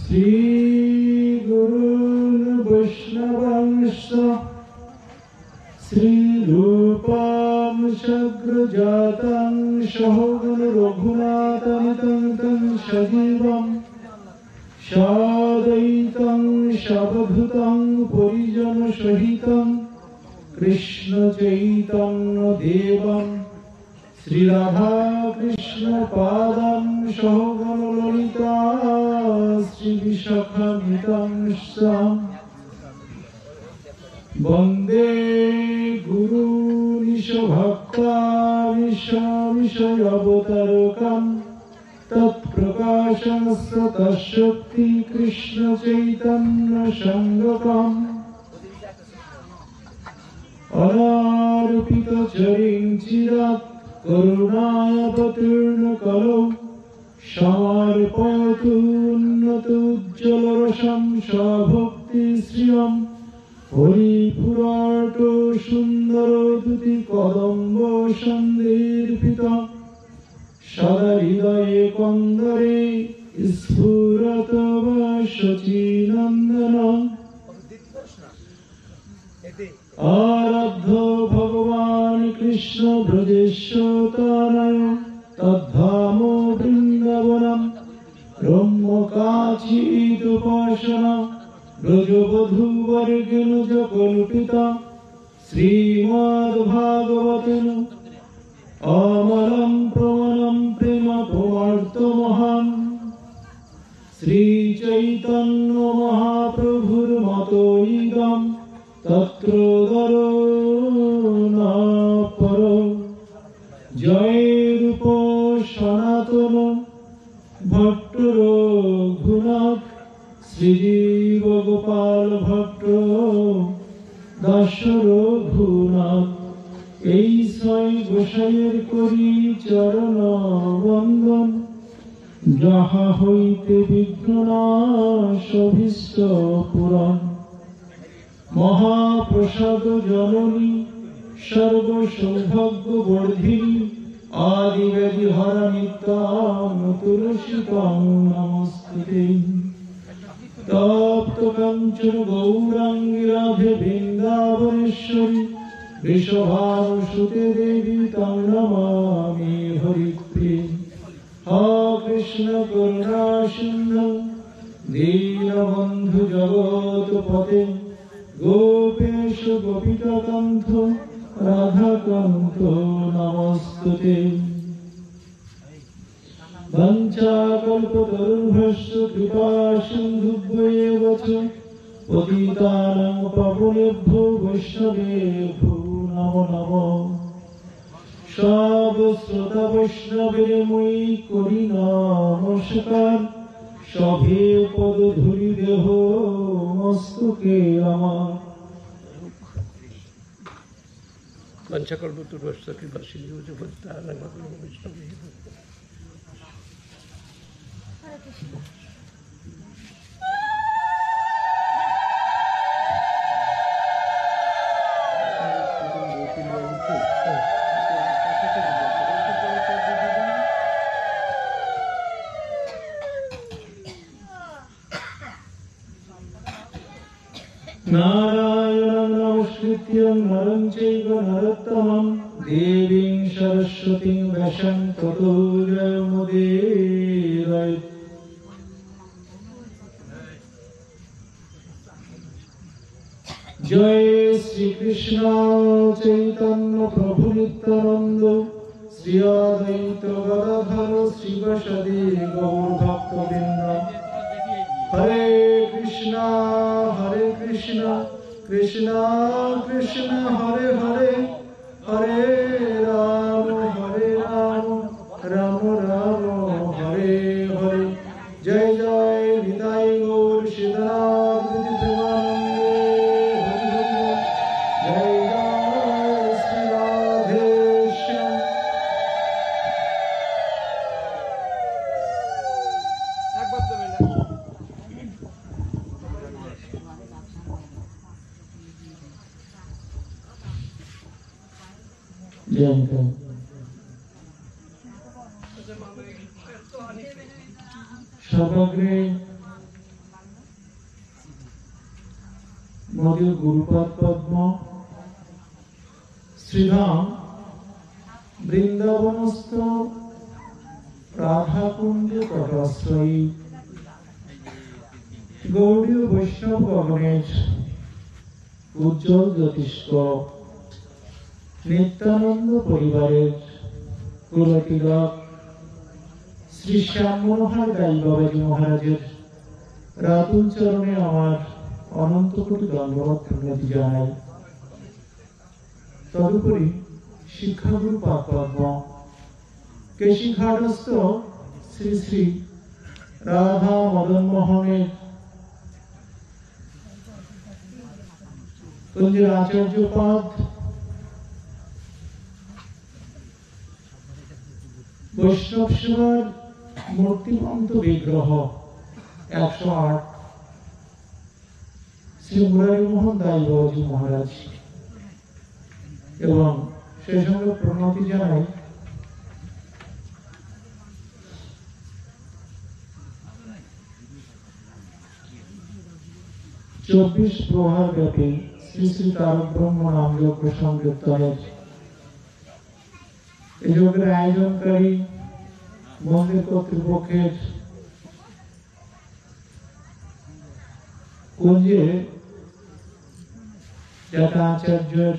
श्री गुरुन् वैष्णवांश्च श्री रूपं शग्रजातं सहगण रघुनाथान्वितं तं सजीवं साद्वैतं सावधूतं परिजन सहितं कृष्ण चैतन्य देवं श्री राधा कृष्ण पादं सहगण ललिता श्री विशाखान्वितांश्च वन्दे गुरुनिशभक्तानिशविषयावतारकं तत्प्रकाशं तत्शक्ति कृष्ण चैतन्य संगकम् अनार्पित चरिञ्चिरात् करुणावतीर्ण कलौ समर्पयतु उन्नतोज्ज्वलरसं सभक्ति श्रियम् हरिपुराटो सुन्दरदुति कदम्ब सन्दीर्पितं सदा हृदये कन्दरे स्फुरत वा शचीनन्दनम् आराध्य भगवान् कृष्ण ब्रजेशोत्तराय तद्धाम वृन्दावनं ब्रह्मकाचिदुपासना ब्रजवधूवर्गेण च कल्पिता श्रीमद्भागवतेन अमलं प्रमाणं प्रेम प्रवर्तमहम् श्रीचैतन्य महाप्रभुर्मतो इदं तत्र दरो जय रूप सनातन भट्ट रघुनाथ श्रीजीव गोपाल भट्ट दास रघुनाथ এই ছয় গোসাইয়ের করি চরণ বন্দন যাহা হইতে বিঘ্ননাশ অভীষ্ট পুরাণ महाप्रसाद जननी सर्व सौभाग्य वर्धिनी आदिव्याधि हर नित्यां तुलसीतां नमस्ते तप्त कांचन गौरांगी राधे वृंदावनेश्वरी वृषभानुसुते देवी तं नमामि हरिप्रिये हा कृष्ण करुणा सिन्धु दीनबन्धु जगत्पते गोपेश गोपिकान्त राधाकान्त नमस्तुते वंचाकल्पतरुभ्यश्च कृपा सिन्धुभ्येव च पतितानां पावनेभ्यो वैष्णवेभ्यो नमो नमः सब श्रोता वैष्णवेर মই করি নমস্কার সভে পদ ধরি দেহ মস্তকে আমার पंचकल्पतरुश्च कृपा सिन्धुभ्यो पतितानां पावनेभ्यो वैष्णवेभ्यो नारायणं नमस्कृत्य नरं चैव नरोत्तमं देवीं सरस्वतीं व्यासं ततो जयमुदीरयेत् जय श्री कृष्ण चैतन्य प्रभु नित्यानंद श्री अद्वैत गदाधर श्रीवासदि गौर भक्तवृंद हरे कृष्णा कृष्णा कृष्णा हरे हरे हरे राम राम राम हरे हरे जय जय निताई गौर सीतानाथ प्रेमानंदे हरि हरि जय जय श्री राधेश्याम সভাগৃহে মধুর গুরুপদ পদ্ম শ্রীধাম বৃন্দাবনস্থ রাধাকুঞ্জ তটাশ্রয়ী গৌড়ীয় বৈষ্ণব গগনের উজ্জ্বল জ্যোতিষ্ক নিত্যানন্দ পরিবারের কুলতিলক শ্রী শ্যাম মনোহর দাই বাবাজি মহারাজের রাতুল চরণে আমার অনন্ত কোটি দণ্ডবত প্রণতি জানাই। তদুপরি শিক্ষাগুরু পাদপদ্ম কেশিঘাটস্থ শ্রী শ্রী রাধা মদন মোহনের কুঞ্জের আচার্যপাদ বৈষ্ণব সেবার মূর্তিমন্ত বিগ্রহ 108 শ্রী মুরারীমোহন দাই বাবাজি মহারাজ এবং সেই সঙ্গে প্রণতি জানাই চব্বিশ প্রহার ব্যাপী শ্রী শ্রী তারক ব্রহ্ম নাম যজ্ঞ সংকীর্তনের এই যজ্ঞের আয়োজনকারী মন্দির কর্তৃপক্ষের কুঞ্জে যাটা আচার্যের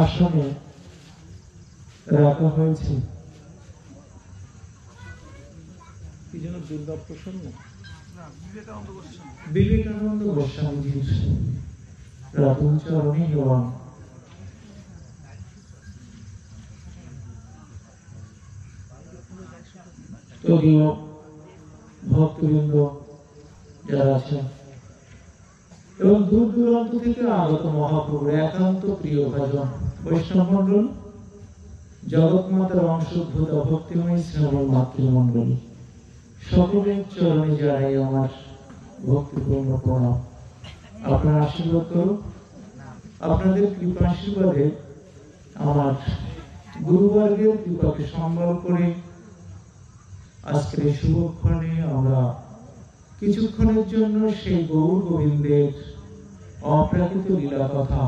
আসনে রাখা হয়েছে কি যেন দুর্গা প্রসন্ন বিবেকানন্দ গোস্বামীজির রাতুল চরণে এবং তদীয় ভক্তবৃন্দ যারা আছেন এবং দূর দূরান্ত থেকে আগত মহাপ্রভুর একান্ত প্রিয় ভাজন বৈষ্ণব মন্ডল, জগৎমাতার অংশোদ্ভূত ভক্তিময়ী শ্রবণ মাতৃমন্ডলী সকলের চরণে জানাই আমার ভক্তিপূর্ণ প্রণাম। আপনার আশীর্বাদ করুন, আপনাদের কৃপা আশীর্বাদে আমার গুরুবর্গের কৃপাকে সম্বল করে আজকের এই শুভক্ষণে আমরা কিছুক্ষণের জন্য সেই গৌর গোবিন্দের অপ্রাকৃত লীলা কথা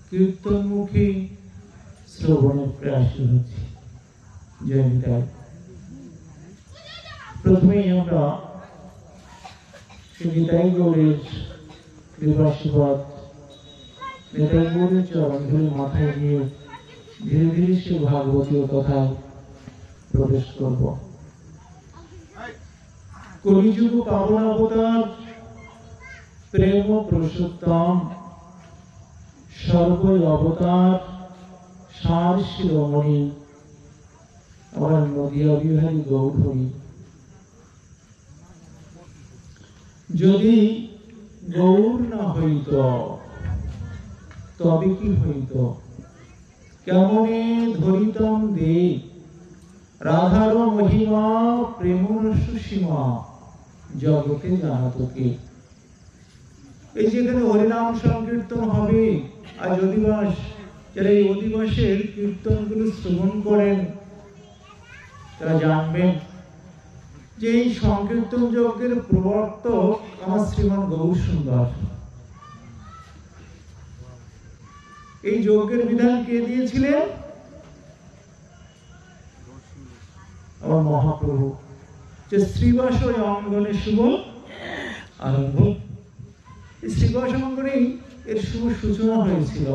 কীর্তন মুখে শ্রবণের প্রয়াস হচ্ছে। জয় নিতাই। প্রথমেই আমরা শ্রী নিতাই গৌরের কৃপাশীর্বাদ নিতাই গৌরের চরণ ধরে মাথায় নিয়ে ধীরে ধীরে সে ভাগবতীয় কথায় প্রবেশ করব। কলিযুগ পাবন অবতার প্রেম পুরুষোত্তম সর্ব অবতার সার শিরোমণি আমার নদিয়া বিহারী গৌর হরি। যদি গৌর না হইত তবে কি হইত? কেমনে ধরিতম দে রাধার মহিমা প্রেমর সুসীমা জগতে জানাতো কে। এই যেখানে হরিনাম সংকীর্তন হবে আজ অধিবাস, যারা এই অধিবাসের কীর্তনগুলো শ্রবণ করেন তারা জানবেন যে এই সংকীর্তন যজ্ঞের প্রবর্তক আমার শ্রীমান গৌর সুন্দর। এই যজ্ঞের বিধান কে দিয়েছিলেন? আমার মহাপ্রভু। যে শ্রীবাস অঙ্গনে শুভ আরম্ভ, এই শ্রীবাস অঙ্গনেই এর শুভ সূচনা হয়েছিল।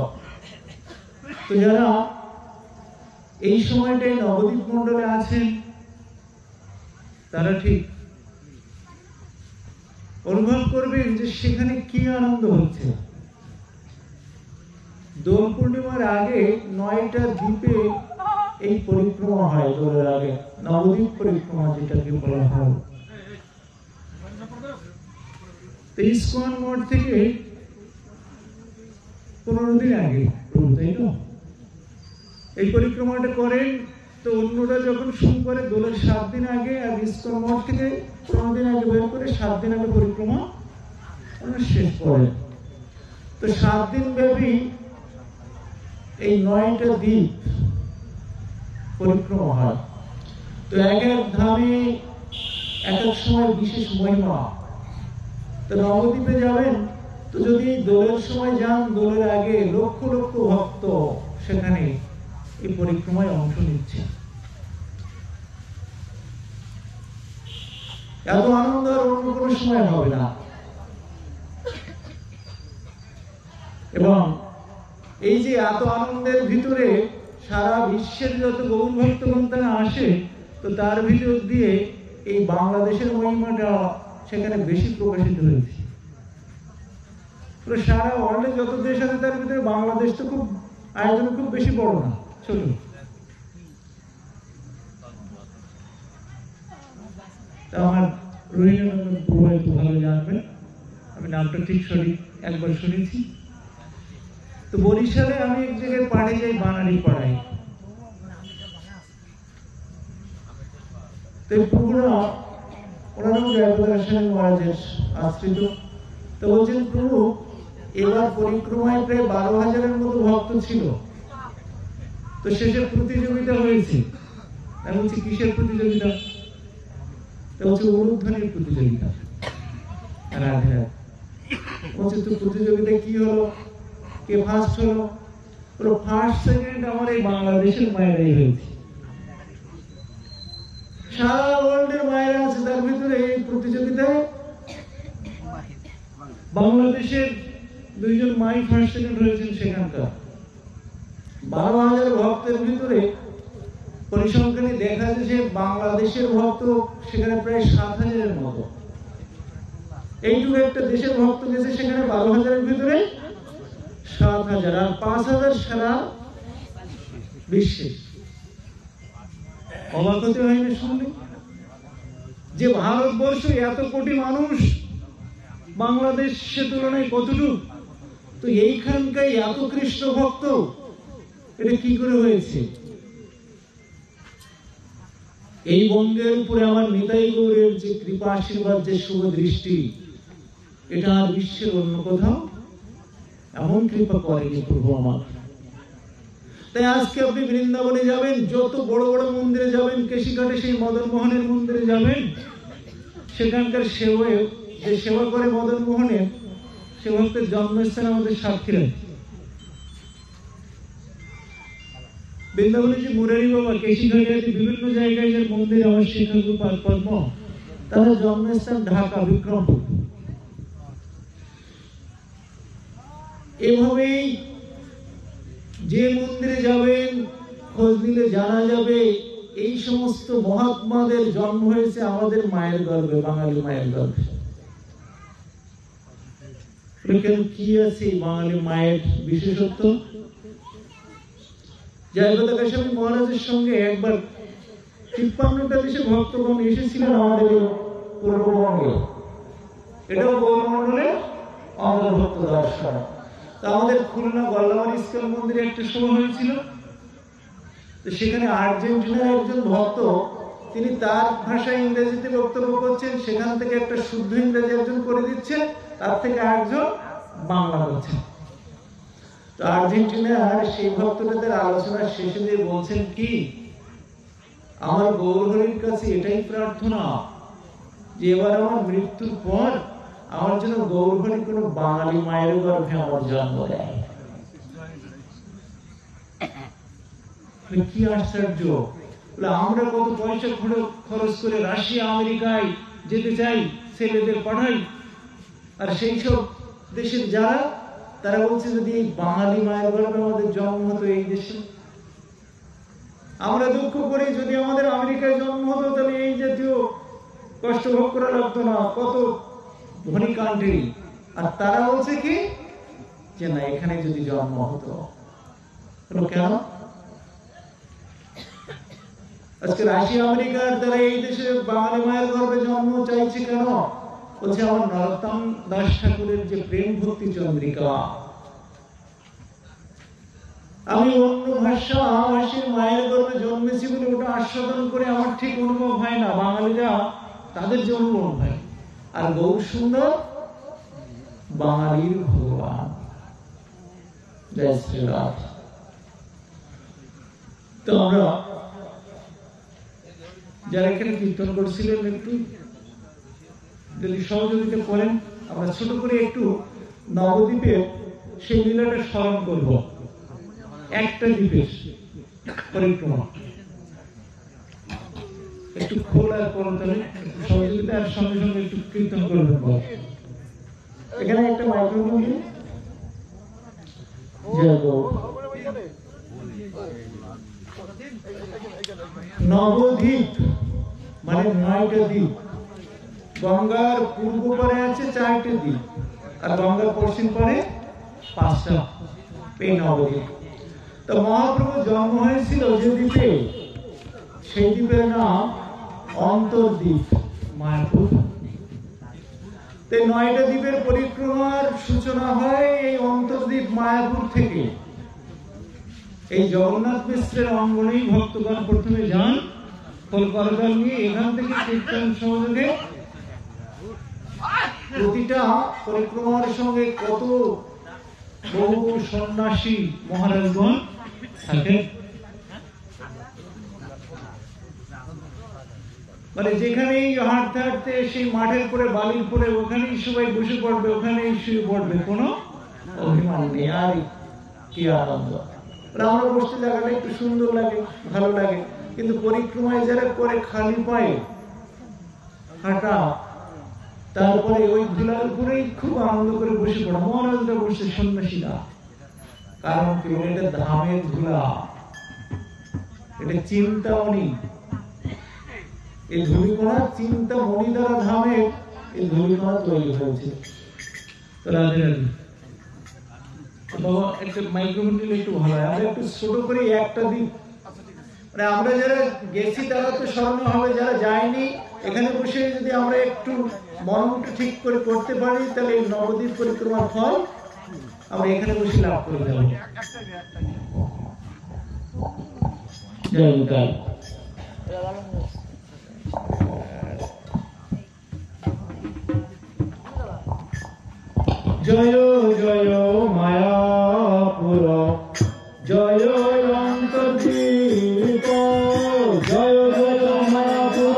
তো যারা এই সময়টাই নবদ্বীপ মন্ডলে আছেন তারা ঠিক অনুভব করবেন যে সেখানে কি আনন্দ হচ্ছে। দোল পূর্ণিমার আগে 9টা দ্বীপে এই পরিক্রমা হয়। দোলের আগে নবদ্বীপ পরিক্রমা যেটাকে বলা হয়। ইস্কন মঠ থেকে 15 দিন আগে তাই তো এই পরিক্রমাটা করেন। তো অন্যরা যখন শুরু করে দোলের 7 দিন আগে, আর ইস্কন মঠ থেকে 15 দিন আগে বের করে 7 দিন আগে পরিক্রমা শেষ করে। তো 7 দিন ব্যাপী এই 9টা দ্বীপ পরিক্রমা হয়। তো এক এক ধামে এক এক সময় বিশেষ মহিমা। তো নবদ্বীপে যাবেন, তো যদি দোলের সময় যান, দোলের আগে লক্ষ লক্ষ ভক্ত সেখানে এই পরিক্রমায় অংশ নিচ্ছে। এত আনন্দ আর অন্য কোনো সময় হবে না। এবং এই যে এত আনন্দের ভিতরে সারা বিশ্বের যত গৌর ভক্তগণ তারা আসে, তো তার ভিতর দিয়ে এই বাংলাদেশের মহিমাটা সেখানে বেশি প্রকাশিত হয়েছে। সারা ওয়ার্ল্ডে যত দেশ আছে তার ভিতরে বাংলাদেশ তো খুব আয়োজন খুব বেশি বড় না, ছোট। আমার রোহিণীনন্দন প্রভু একটু ভালো জানবেন, আমি নামটা ঠিক সঠিক একবার শুনেছি। তো বরিশালে আমি এক জায়গায় পাড়ে যাই, বাঙালি পাড়ায়। তো প্রভুরা ওনারা জয়প্রকাশ মহারাজের আশ্রিত। তো বলছেন, প্রভু এবার পরিক্রমায় প্রায় 12,000-এর মতো ভক্ত ছিল। তো শেষে প্রতিযোগিতা হয়েছে। আমি বলছি, কিসের প্রতিযোগিতা? তো বলছে, উলুধ্বনির প্রতিযোগিতা। বলছে, তো প্রতিযোগিতায় কি হলো, কে ফার্স্ট হলো? বলো, ফার্স্ট সেকেন্ড আমার এই বাংলাদেশের মায়েরাই হয়েছে। সারা ওয়ার্ল্ডের মায়েরা আছে, তার ভিতরে এই প্রতিযোগিতায় বাংলাদেশের 2 জন মাই ফার্স্ট সেকেন্ড হয়েছেন। সেখানকার 12,000 ভক্তের ভিতরে পরিসংখ্যানে দেখা যাচ্ছে বাংলাদেশের ভক্ত সেখানে প্রায় 7,000-এর মতো। এইটুকু একটা দেশের ভক্ত গেছে সেখানে 12,000-এর ভিতরে 7,000, আর 5,000 সারা বিশ্বে। অবাক হতে হয় না শুনলে, যে ভারতবর্ষ এত কোটি মানুষ, বাংলাদেশের তুলনায় কতটুকু? তো এইখানকার এত কৃষ্ণ ভক্ত, এটা কি করে হয়েছে? এই বঙ্গের উপরে আমার নিতাই গৌরের যে কৃপা আশীর্বাদ, যে শুভ দৃষ্টি, এটা আর বিশ্বের অন্য কোথাও এমন কৃপা করেনি প্রভু আমার। তাই আজকে আপনি বৃন্দাবনে যাবেন, যত বড় বড় মন্দিরে যাবেন, কেশিঘাটে সেই মদন মোহনের মন্দিরে যাবেন, সেখানকার সেবায় যে সেবা করে মদন মোহনের, সে ভক্তের জন্মস্থান আমাদের সাক্ষীরা। বৃন্দাবনে যে মুরারি বাবা, কেশিঘাটে বিভিন্ন জায়গায় যে মন্দির, আমার শিক্ষাগুরু পদ্ম, তার জন্মস্থান ঢাকা, বিক্রমপুর। এভাবেই যে মন্দিরে যাবেন, খোঁজ নিলে জানা যাবে এই সমস্ত মহাত্মাদের জন্ম হয়েছে আমাদের মায়ের গর্ভে, বাঙালি মায়ের গর্ভে। কি আছে বাঙালি মায়ের বিশেষত্ব? জয়প্রকাশ মহারাজের সঙ্গে একবার 53টা দেশে ভক্তগণ এসেছিলেন আমাদের পূর্ববঙ্গে। এটাও গৌরমণ্ডলের অন্তর্ভুক্ত দর্শন। তা আমাদের খুলনা গল্লামার ইস্কন মন্দিরে একটা সভা হয়েছিল। তো সেখানে আর্জেন্টিনার একজন ভক্ত, তিনি তার ভাষায় ইংরেজিতে বক্তব্য করছেন, সেখান থেকে একটা শুদ্ধ ইংরেজি একজন করে দিচ্ছেন, তার থেকে আরেকজন বাংলা বলছেন। তো আর্জেন্টিনার সেই ভক্তদের আলোচনার শেষে দিয়ে বলছেন কি, আমার গৌরহরির কাছে এটাই প্রার্থনা যে এবার আমার মৃত্যুর পর আমার জন্য গৌরহরি কোন বাঙালি মায়ের গর্ভে আমার জন্ম দেয়। কি আশ্চর্য! আমরা কত পয়সা খরচ করে রাশিয়া, আমেরিকায় যেতে চাই, ছেলেদের পাঠাই, আর সেই সব দেশের যারা, তারা বলছে যদি এই বাঙালি মায়ের গর্ভে আমাদের জন্ম হতো এই দেশে। আমরা দুঃখ করি যদি আমাদের আমেরিকায় জন্ম হতো, তাহলে এই জাতীয় কষ্ট ভোগ করা লাগতো না, কত ধনী কান্ট্রি। আর তারা বলছে কি, যে না, এখানে যদি জন্ম হতো। কেন আজকে রাশিয়া, আমেরিকার তারা এই দেশে বাঙালি মায়ের গর্ভে জন্ম চাইছে কেন? বলছে আমার নরোত্তম দাস ঠাকুরের যে প্রেম ভক্তি চন্দ্রিকা, আমি অন্য ভাষা ভাষীর মায়ের গর্ভে জন্মেছি বলে ওটা আস্বাদন করে আমার ঠিক অনুভব হয় না। বাঙালিরা তাদের যে অনুভব হয়। আর গৌর সুন্দর বাঙালির ভগবান। জয় শ্রীরাম। তো আমরা যারা এখানে কীর্তন করছিলেন, একটু যদি সহযোগিতা করেন। আমরা ছোট করে একটু নবদ্বীপের সেই লীলাটা স্মরণ করব। একটা দ্বীপের পরিক্রমা একটু খোলার করতলে সহযোগিতার সঙ্গে সঙ্গে একটু কীর্তন করবেন। এখানে একটা মাইক্রোফোন দিয়ে নবদ্বীপ মানে 9টা দ্বীপ। গঙ্গার পূর্ব পারে আছে 4টে দ্বীপ, আর গঙ্গার পশ্চিম পারে 5টা, এই নবদ্বীপ। তো মহাপ্রভু জন্ম হয়েছিল যে দ্বীপে, সেই দ্বীপের নাম অন্তর্দ্বীপ, মায়াপুর। 9টা দ্বীপের পরিক্রমার সূচনা হয় এই অন্তর্দ্বীপ মায়াপুর থেকে। এই জগন্নাথ মিশ্রের অঙ্গনেই ভক্তগণ প্রথমে যান কলকাতা নিয়ে, এখান থেকে কীর্তন সহযোগে প্রতিটা পরিক্রমার সঙ্গে কত বহু সন্ন্যাসী মহারাজগণ থাকেন। মানে যেখানেই হাঁটতে হাঁটতে সেই মাঠের পরে বালির পরে ওখানেই সবাই বসে পড়বে, ওখানেই শুয়ে পড়বে, কোনো অভিমান নেই। আর কি আনন্দ! আমরা বসতে জায়গাটা একটু সুন্দর লাগে, ভালো লাগে, কিন্তু পরিক্রমায় যারা করে খালি পায়ে হাঁটা, তারপরে ওই ধুলার উপরেই খুব আনন্দ করে বসে পড়া। মহারাজরা বসে, সন্ন্যাসীরা, কারণ কি? এটা ধামের ধুলা, এটা চিন্তামণি। এই ধূলিকণা চিন্তামণি দ্বারা ধামের এই ধূলিকণা তৈরি হয়েছে। বাবা একটা মাইক্রোফোন দিলে একটু ভালো হয়। আমরা একটু ছোট করে একটা দিন, মানে আমরা যারা গেছি তারা তো স্মরণীয় হবে, যারা যায়নি এখানে বসে যদি আমরা একটু মনটা ঠিক করে করতে পারি, তাহলে এই নবদ্বীপ পরিক্রমার ফল আমরা এখানে বসে লাভ করে যাব। জয় জয় জয় মায়াপুর, জয় অন্তর্দ্বীপ, জয় জয় মায়াপুর,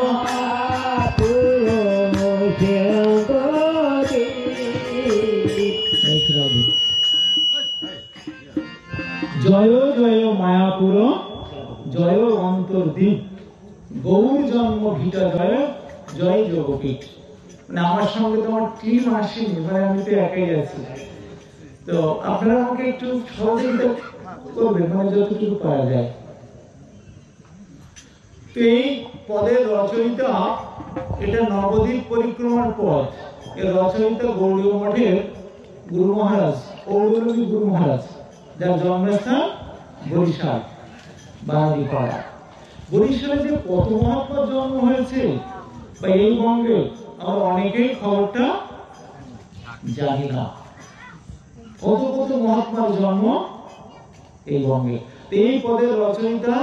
জয় জয় মায়াপুর, জয় অন্তর্দ্বীপ, গৌর জন্ম ভিটা জয়, জয় যোগপীঠ। মানে আমার সঙ্গে তোমার টিম আসেনি, মানে আমি তো একাই আছি। তো আপনারা আমাকে একটু সহযোগিতা করবেন, মানে যতটুকু পারা যায়। তো এই পদের রচয়িতা, এটা নবদ্বীপ পরিক্রমার পদ। এর রচয়িতা গৌড়ীয় মঠের গুরু মহারাজ, ঔড়বী গুরু মহারাজ, যার জন্মস্থান বরিশাল, বাড়িপাড়া। বরিশালে যে কত মহাত্মার জন্ম হয়েছে, বা এই বঙ্গে আমরা অনেকেই খবরটা জানি না। কত কত মহাত্মার জন্ম এই বঙ্গে। এই পদের রচয়িতা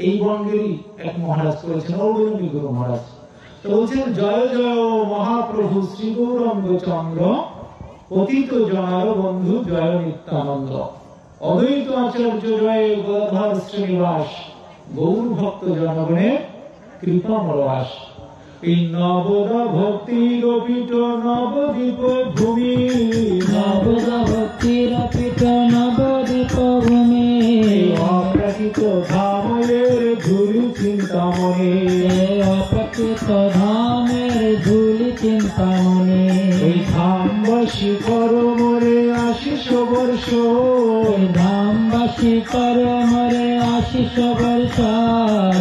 এই বঙ্গেরই এক মহারাজ করেছেন, ঔড়বী গুরু মহারাজ। তো বলছেন, জয় জয় মহাপ্রভু শ্রী গৌরাঙ্গ চন্দ্র, পতিত জনার বন্ধু জয় নিত্যানন্দ, অদ্বৈত আচার্য জয় গদাধর শ্রীনিবাস, গৌর ভক্ত জনগণের কৃপা মরবাস। এই নবদা ভক্তির পীঠ নবদ্বীপ ভূমি, নবদা ভক্তির পীঠ নবদ্বীপ ভূমি, অপ্রাকৃত ধামের ধুলি চিন্তামণি, অপ্রাকৃত ধামের ধুলি চিন্তামণি। এই ধামবাসী কর মরে আশিস বর্ষ, ধামবাসী কর মরে আশিস বর্ষ,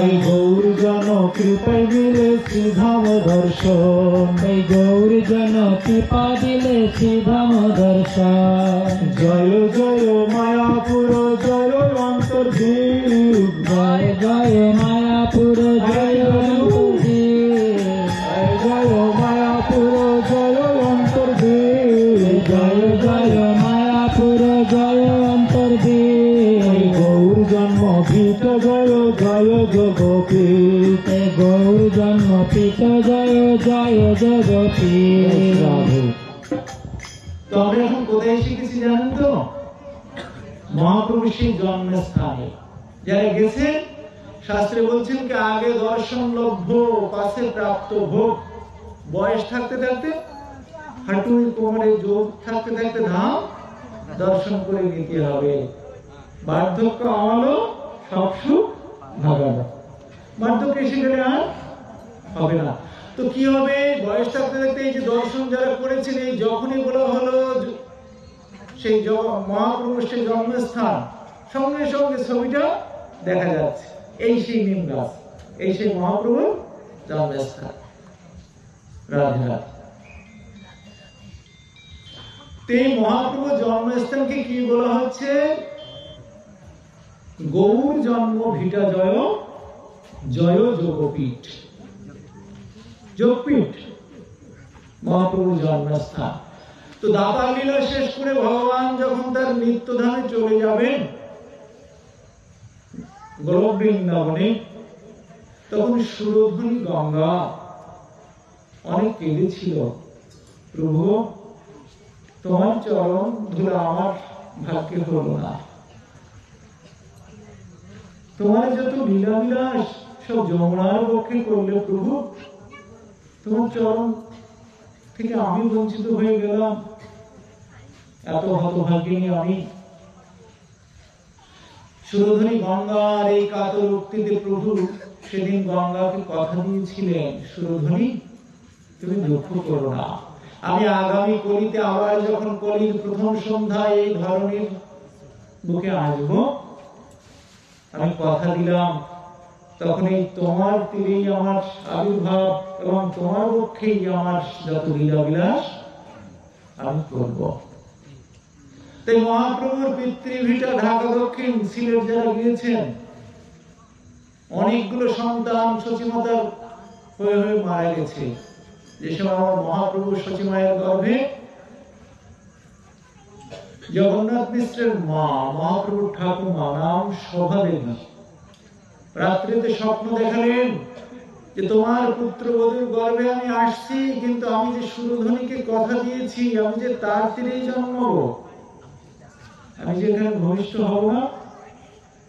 এই গৌর জন কৃপায় মিলে শ্রীধাম দর্শন, এই গৌর জন কৃপা দিলে শ্রীধাম দর্শন। জয় জয় মায়াপুর, জয় অন্তর্দ্বীপ, জয় জয় মায়াপুর, জয় অন্তর্দ্বীপ, জয় মায়াপুর, জয় অন্তর্দ্বীপ, জয় জয় মায়াপুর, জয় অন্তর্দ্বীপ। গৌর জন্ম ভিত জয় জয় যোগপীঠ, গৌর জন্ম পিত জয় জয় যোগপীঠ। তো আমরা এখন কোথায় শিখেছি জানেন তো? মহাপ্রভুর সেই জন্মস্থানে যারা গেছেন, শাস্ত্রে বলছেন কি, আগে দর্শন লভ্য, পাশে প্রাপ্ত ভোগ। বয়স থাকতে থাকতে হাঁটুর কোমরে যোগ থাকতে থাকতে ধাম দর্শন করে নিতে হবে। বার্ধক্য আমলো সব সুখ ভাগানো, বার্ধক্য এসে গেলে আর হবে না। তো কি হবে, বয়স থাকতে থাকতে এই যে দর্শন যারা করেছেন, এই যখনই বলা হলো সেই মহাপুরুষ সেই জন্মস্থান, সঙ্গে সঙ্গে ছবিটা দেখা যাচ্ছে, এই সেই নিম গাছ, এই সেই মহাপ্রভুর জন্মস্থান। রাধে রাধে। এই মহাপ্রভুর জন্মস্থানকে কি বলা হচ্ছে? গৌর জন্ম ভিটা জয় জয় যোগপীঠ, যোগপীঠ মহাপ্রভুর জন্মস্থান। তো দাতার লীলা শেষ করে ভগবান যখন তার নিত্যধামে চলে যাবেন গোলক বৃন্দাবনে, তখন সুরধুনী গঙ্গা অনেক কেঁদেছিল, প্রভু তোমার চরণ ধুলা আমার ভাগ্যে হলো না, তোমার যত লীলা বিলাস সব যমুনার পক্ষে করলে প্রভু, তোমার চরণ থেকে আমি বঞ্চিত হয়ে গেলাম, এত হতভাগিনী আমি। সুরধুনী গঙ্গার এই কাতর উক্তিতে প্রভু সেদিন গঙ্গাকে কথা দিয়েছিলেন, সুরধুনী তুমি দুঃখ করো না, আমি আগামী কলিতে আবার যখন কলির প্রথম সন্ধ্যায় এই ধরনের বুকে আসবো, আমি কথা দিলাম তখন এই তোমার তীরেই আমার আবির্ভাব এবং তোমার পক্ষেই আমার যত লীলা বিলাস আমি করব। তাই মহাপ্রভুর পিতৃভিটা ঢাকা দক্ষিণ সিলেট যারা গিয়েছেন, অনেকগুলো সন্তান সচিমাতার হয়ে হয়ে মারা গেছে। যে সময় আমার মহাপ্রভু সচিমায়ের গর্ভে জগন্নাথ মিশ্রের মা মহাপ্রভুর ঠাকুমা নাম শোভা দেবী রাত্রিতে স্বপ্ন দেখালেন যে তোমার পুত্রবধূর গর্ভে আমি আসছি, কিন্তু আমি যে সুরধনীকে কথা দিয়েছি আমি যে তার তীরেই জন্মাবো, আমি যে এখানে ভূমিষ্ঠ হব না,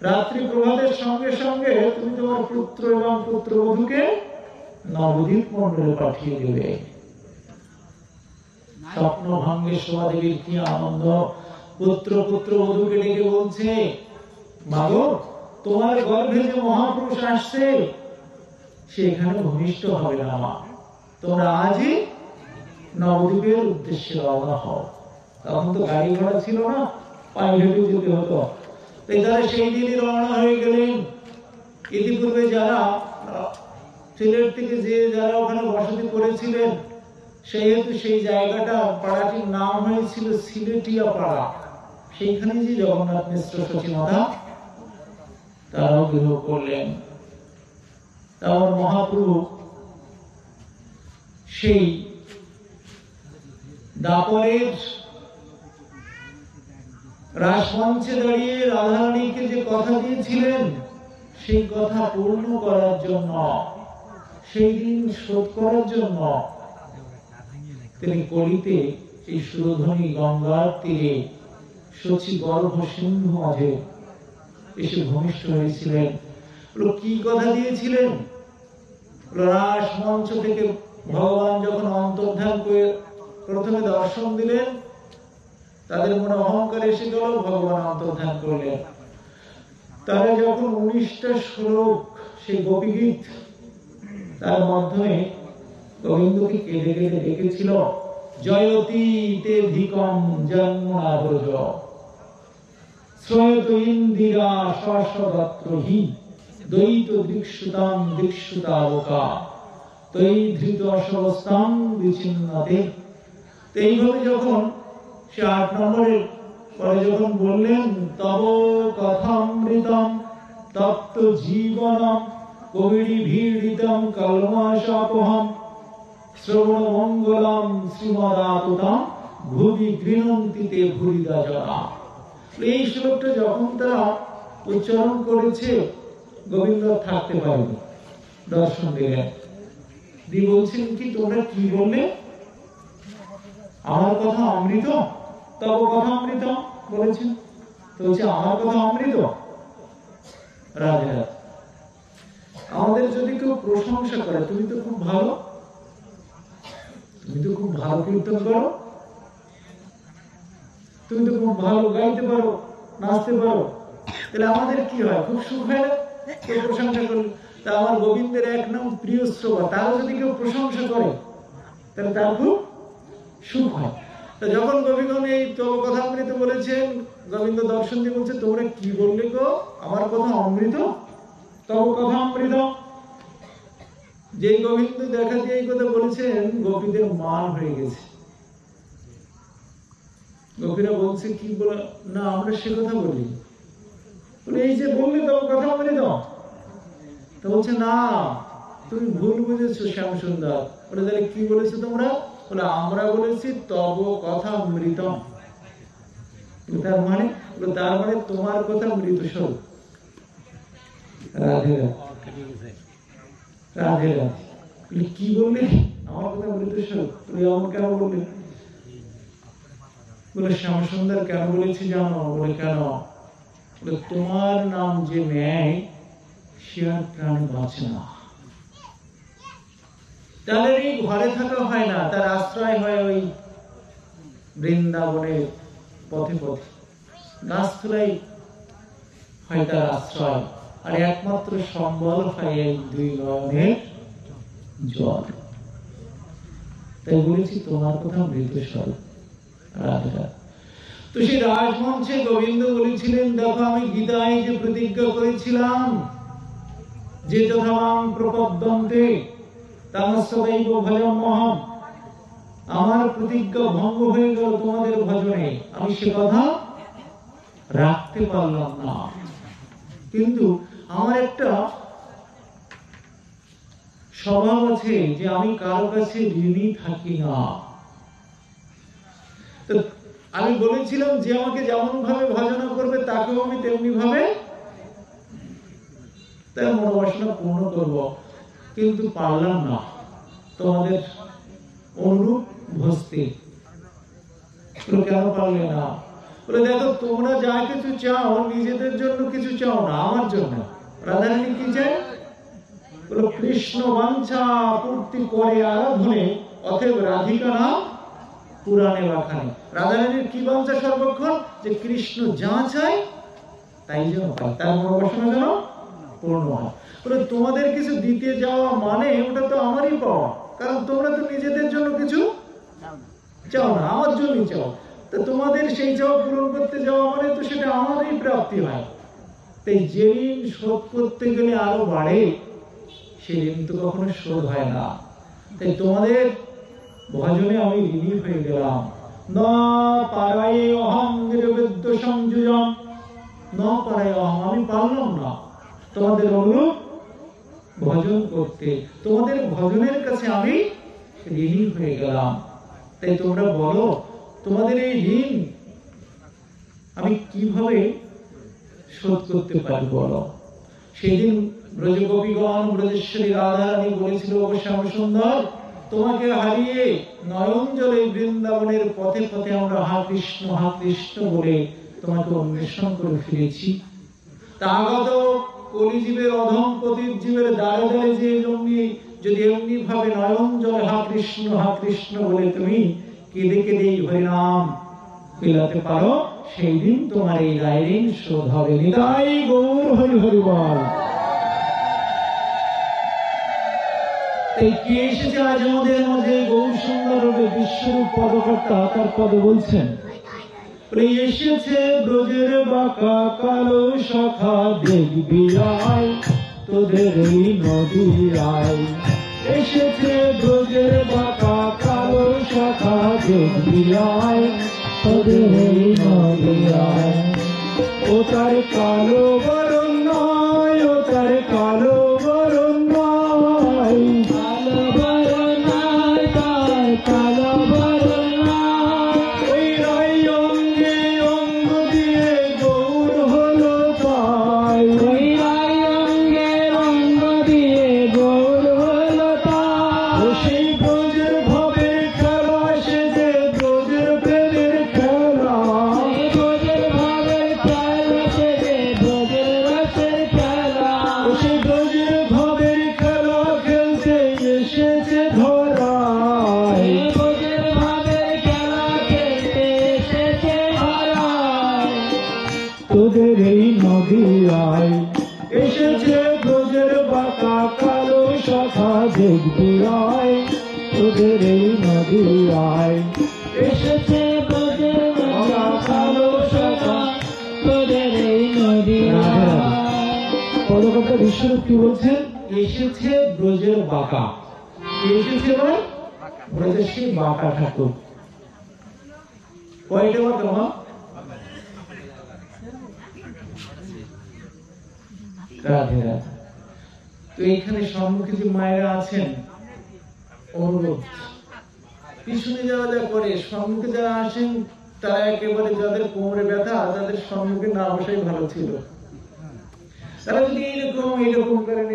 রাত্রি প্রভাতের সঙ্গে সঙ্গে তুমি তোমার পুত্র এবং পুত্রবধূকে নবদ্বীপ মন্ডলে পাঠিয়ে দেবে। স্বপ্ন ভাঙ্গে শোভা দেবীর কি আনন্দ, পুত্রবধূকে ডেকে বলছে, মাগো তোমার গর্ভে যে মহাপুরুষ আসছে সে এখানে ভূমিষ্ঠ হবে না, মা তোমরা আজই নবদ্বীপের উদ্দেশ্যে রওনা হও। তখন তো গাড়ি ঘোড়া ছিল না, পায়ে হেঁটে যেতে হতো। তারা সেই দিনই রওনা হয়ে গেলেন। ইতিপূর্বে যারা সিলেট থেকে যারা ওখানে বসতি করেছিলেন, সেহেতু সেই জায়গাটা পাড়াটির নাম হয়েছিল সিলেটিয়া পাড়া। সেইখানে যে জগন্নাথ মিশ্র সচিমাতা তারাও গৃহ করলেন। তারপর মহাপ্রভু সেই দাপরের রাসমঞ্চে দাঁড়িয়ে রাধারানীকে যে কথা দিয়েছিলেন, সেই কথা পূর্ণ করার জন্য, সেই দিন শোধ করার জন্য তিনি কলিতে এই সুরধনী গঙ্গার তীরে শচী গর্ভ সিন্ধু মাঝে এসে ভূমিষ্ঠ হয়েছিলেন। কি কথা দিয়েছিলেন? রাস মঞ্চ থেকে ভগবান যখন অন্তর্ধান করে প্রথমে দর্শন দিলেন, তাদের মনে অহংকার এসে গেল, ভগবান অন্তর্ধান করলেন। তারা যখন 19টা শ্লোক সেই গোপীগীত তার মাধ্যমে গোবিন্দকে কেঁদে কেঁদে ডেকেছিল, জয়তী তে ধিকম জন্মনা ব্রজ শ্রয়ত ইন্দিরা শশদত্রহি দ্বৈত দীক্ষুতাম দীক্ষুতাবকা তৈ ধৃত অশবস্তাম বিচ্ছিন্নতে। এইভাবে যখন সে 8 নম্বরের পরে যখন বললেন, তব কথামৃতম তপ্ত জীবনম কবিড়ি ভীড়িতম কলমাশাপহম শ্রবণ মঙ্গলম শ্রীমদাতুতাম ভুবি গৃহন্তি তে ভুরিদা জনা। এই শ্লোকটা যখন তারা উচ্চারণ করেছে, গোবিন্দ থাকতে পারেনি, দর্শন দিলেন। দিয়ে বলছেন, কি তোমরা কি বললে? আমার কথা অমৃত, তব কথা অমৃত বলেছেন। তো বলছে আমার কথা অমৃত। রাধে রাধে। আমাদের যদি কেউ প্রশংসা করে, তুমি তো খুব ভালো, তুমি তো খুব ভালো কীর্তন করো, তুমি তো খুব ভালো গাইতে পারো, নাচতে পারো, তাহলে আমাদের কি হয়? খুব সুখ হয় না? কেউ প্রশংসা করলো, তা আমার গোবিন্দের এক নাম প্রিয় শ্রোতা, তারও যদি কেউ প্রশংসা করে তাহলে তার খুব সুখ হয়। তা যখন গোবিন্দ এই তব কথামৃত বলেছেন, গোবিন্দ দর্শন দিয়ে বলছে, তোমরা কি বললে গো? আমার কথা অমৃত, তব কথা অমৃত। যে গোবিন্দ দেখা দিয়ে এই কথা বলেছেন, গোপীদের মান হয়ে গেছে। গোপীরা বলছে, কি বলে না, আমরা সে কথা বলি, বলে এই যে বললে তব কথা অমৃত। তা বলছে, না তুমি ভুল বুঝেছো শ্যাম সুন্দর। বলে তাহলে কি বলেছো তোমরা? বলে আমরা বলেছি তব কথা অমৃতম। তার মানে তোমার কথা মৃত স্বরূপ। রাধে রাধে রাধে। কি বললে? আমার কথা মৃত স্বরূপ। তুমি এমন কেন বললে? বলে শ্যাম সুন্দর কেন বলেছি জানো? বলে কেন? বলে তোমার নাম যে নেয় সে আর প্রাণে বাঁচে না। তাদের এই ঘরে থাকা হয় না, তার আশ্রয় হয় ওই বৃন্দাবনের পথে পথে, গাছতলাই হয় তার আশ্রয়, আর একমাত্র সম্বল হয় এই দুই নয়নের জল। তাই বলেছি তোমার কথা মৃত স্বরূপ। রাধা। তো সেই রাজমঞ্চে গোবিন্দ বলেছিলেন, দেখো আমি গীতায় যে প্রতিজ্ঞা করেছিলাম, যে যথামাং প্রপদ্যন্তে তামসদৈব ভজমহম, আমার প্রতিজ্ঞা ভঙ্গ হয়ে গেল তোমাদের ভজনে, আমি সে কথা রাখতে পারলাম না। কিন্তু আমার একটা স্বভাব আছে যে আমি কারো কাছে ঋণী থাকি না। তো আমি বলেছিলাম যে আমাকে যেমন ভাবে ভজনা করবে তাকেও আমি তেমনি ভাবে তার মনোবাসনা পূর্ণ করব, কিন্তু পারলাম না তোমাদের অনুরূপ ভজতে। কেন পারলে না? বলে দেখো তোমরা যা কিছু চাও নিজেদের জন্য কিছু চাও না, আমার জন্য। রাধারানী কি চায়? বলে কৃষ্ণ বাঞ্ছা পূর্তি করে আরাধনে, অতএব রাধিকা নাম পুরাণে বাখানে। রাধারানীর কি বাঞ্ছা সর্বক্ষণ? যে কৃষ্ণ যা চায় তাই যেন পায়, তার মনোবাসনা যেন পূর্ণ হয়। বলে তোমাদের কিছু দিতে যাওয়া মানে ওটা তো আমারই পাওয়া, কারণ তোমরা তো নিজেদের জন্য কিছু চাও না, আমার জন্যই চাও। তো তোমাদের সেই চাওয়া পূরণ করতে যাওয়া মানে তো সেটা আমারই প্রাপ্তি হয়। তাই যে ঋণ শোধ করতে গেলে আরো বাড়ে, সেই ঋণ তো কখনো শোধ হয় না। তাই তোমাদের ভজনে আমি ঋণী হয়ে গেলাম। না পারায়ে অহং নিরবেদ্য সংযুজম, না পারায়ে অহং, আমি পারলাম না তোমাদের অনুরূপ ভজন করতে, তোমাদের ভজনের কাছে আমি ঋণী হয়ে গেলাম। তাই তোমরা বলো তোমাদের এই ঋণ আমি কিভাবে শোধ করতে পারি বলো। সেদিন ব্রজগোপীগণ ব্রজেশ্বরী রাধারানী বলেছিল, ও শ্যাম সুন্দর, তোমাকে হারিয়ে নয়ন জলে বৃন্দাবনের পথে পথে আমরা হা কৃষ্ণ বলে তোমাকে অন্বেষণ করে ফিরেছি। তা আগত কলিজীবের অধম পতিত জীবের দ্বারে দ্বারে যে যদি এমনি ভাবে নয়ন জলে হা কৃষ্ণ বলে তুমি কেঁদে কেঁদে হরিনাম পেলাতে পারো, সেই দিন তোমার এই দায় ঋণ শোধ হবে। নিতাই গৌর হরি হরি বল। কি এসেছে আজ আমাদের মাঝে? গৌর সুন্দর রূপে বিশ্বরূপ পদকর্তা তার পদে বলছেন, এসেছে ব্রজের বাঁকা কালো শাখা, দেখবি আয় তোদের এই নদীর আয়। এসেছে ব্রজের বাঁকা কালো শাখা, দেখবি আয় তোদের এই নদীর আয়। ও তার কালো বরণ নয়, ও তার কালো বরণ নয়, কালো বরণ নয়, তার কালো বরণ নয়। ওই রাই অঙ্গে অঙ্গ দিয়ে গৌর হলো তাই, ওই রাই অঙ্গে অঙ্গ দিয়ে গৌর হলো তাই। ও সেই ব্রজের ভবের খেলা, সে যে ব্রজের প্রেমের খেলা, ব্রজের ভবের খেলা, সে যে ব্রজের রসের খেলা। ও সেই ব্রজের ভবের খেলা খেলতে এসেছে ধরায়, দেখবি আয় তোদের এই নদী আয় এসেছে ব্রজের বাঁকা কালো সখা তোদের এই নদী আয়। পদকর্তা বিশ্বরূপ কি বলছেন? এসেছে ব্রজের বাঁকা, এসেছে এবার ব্রজের সেই বাঁকা ঠাকুর। কয়টা বাঁকা মা? রাধে রাধে। তো এইখানে সম্মুখে যে মায়েরা আছেন, অনুরোধ পিছনে যাওয়া যা করে, সম্মুখে যারা আসেন তারা একেবারে যাদের কোমরে ব্যথা তাদের সম্মুখে না বসাই ভালো ছিল। তারা যদি এইরকম করেন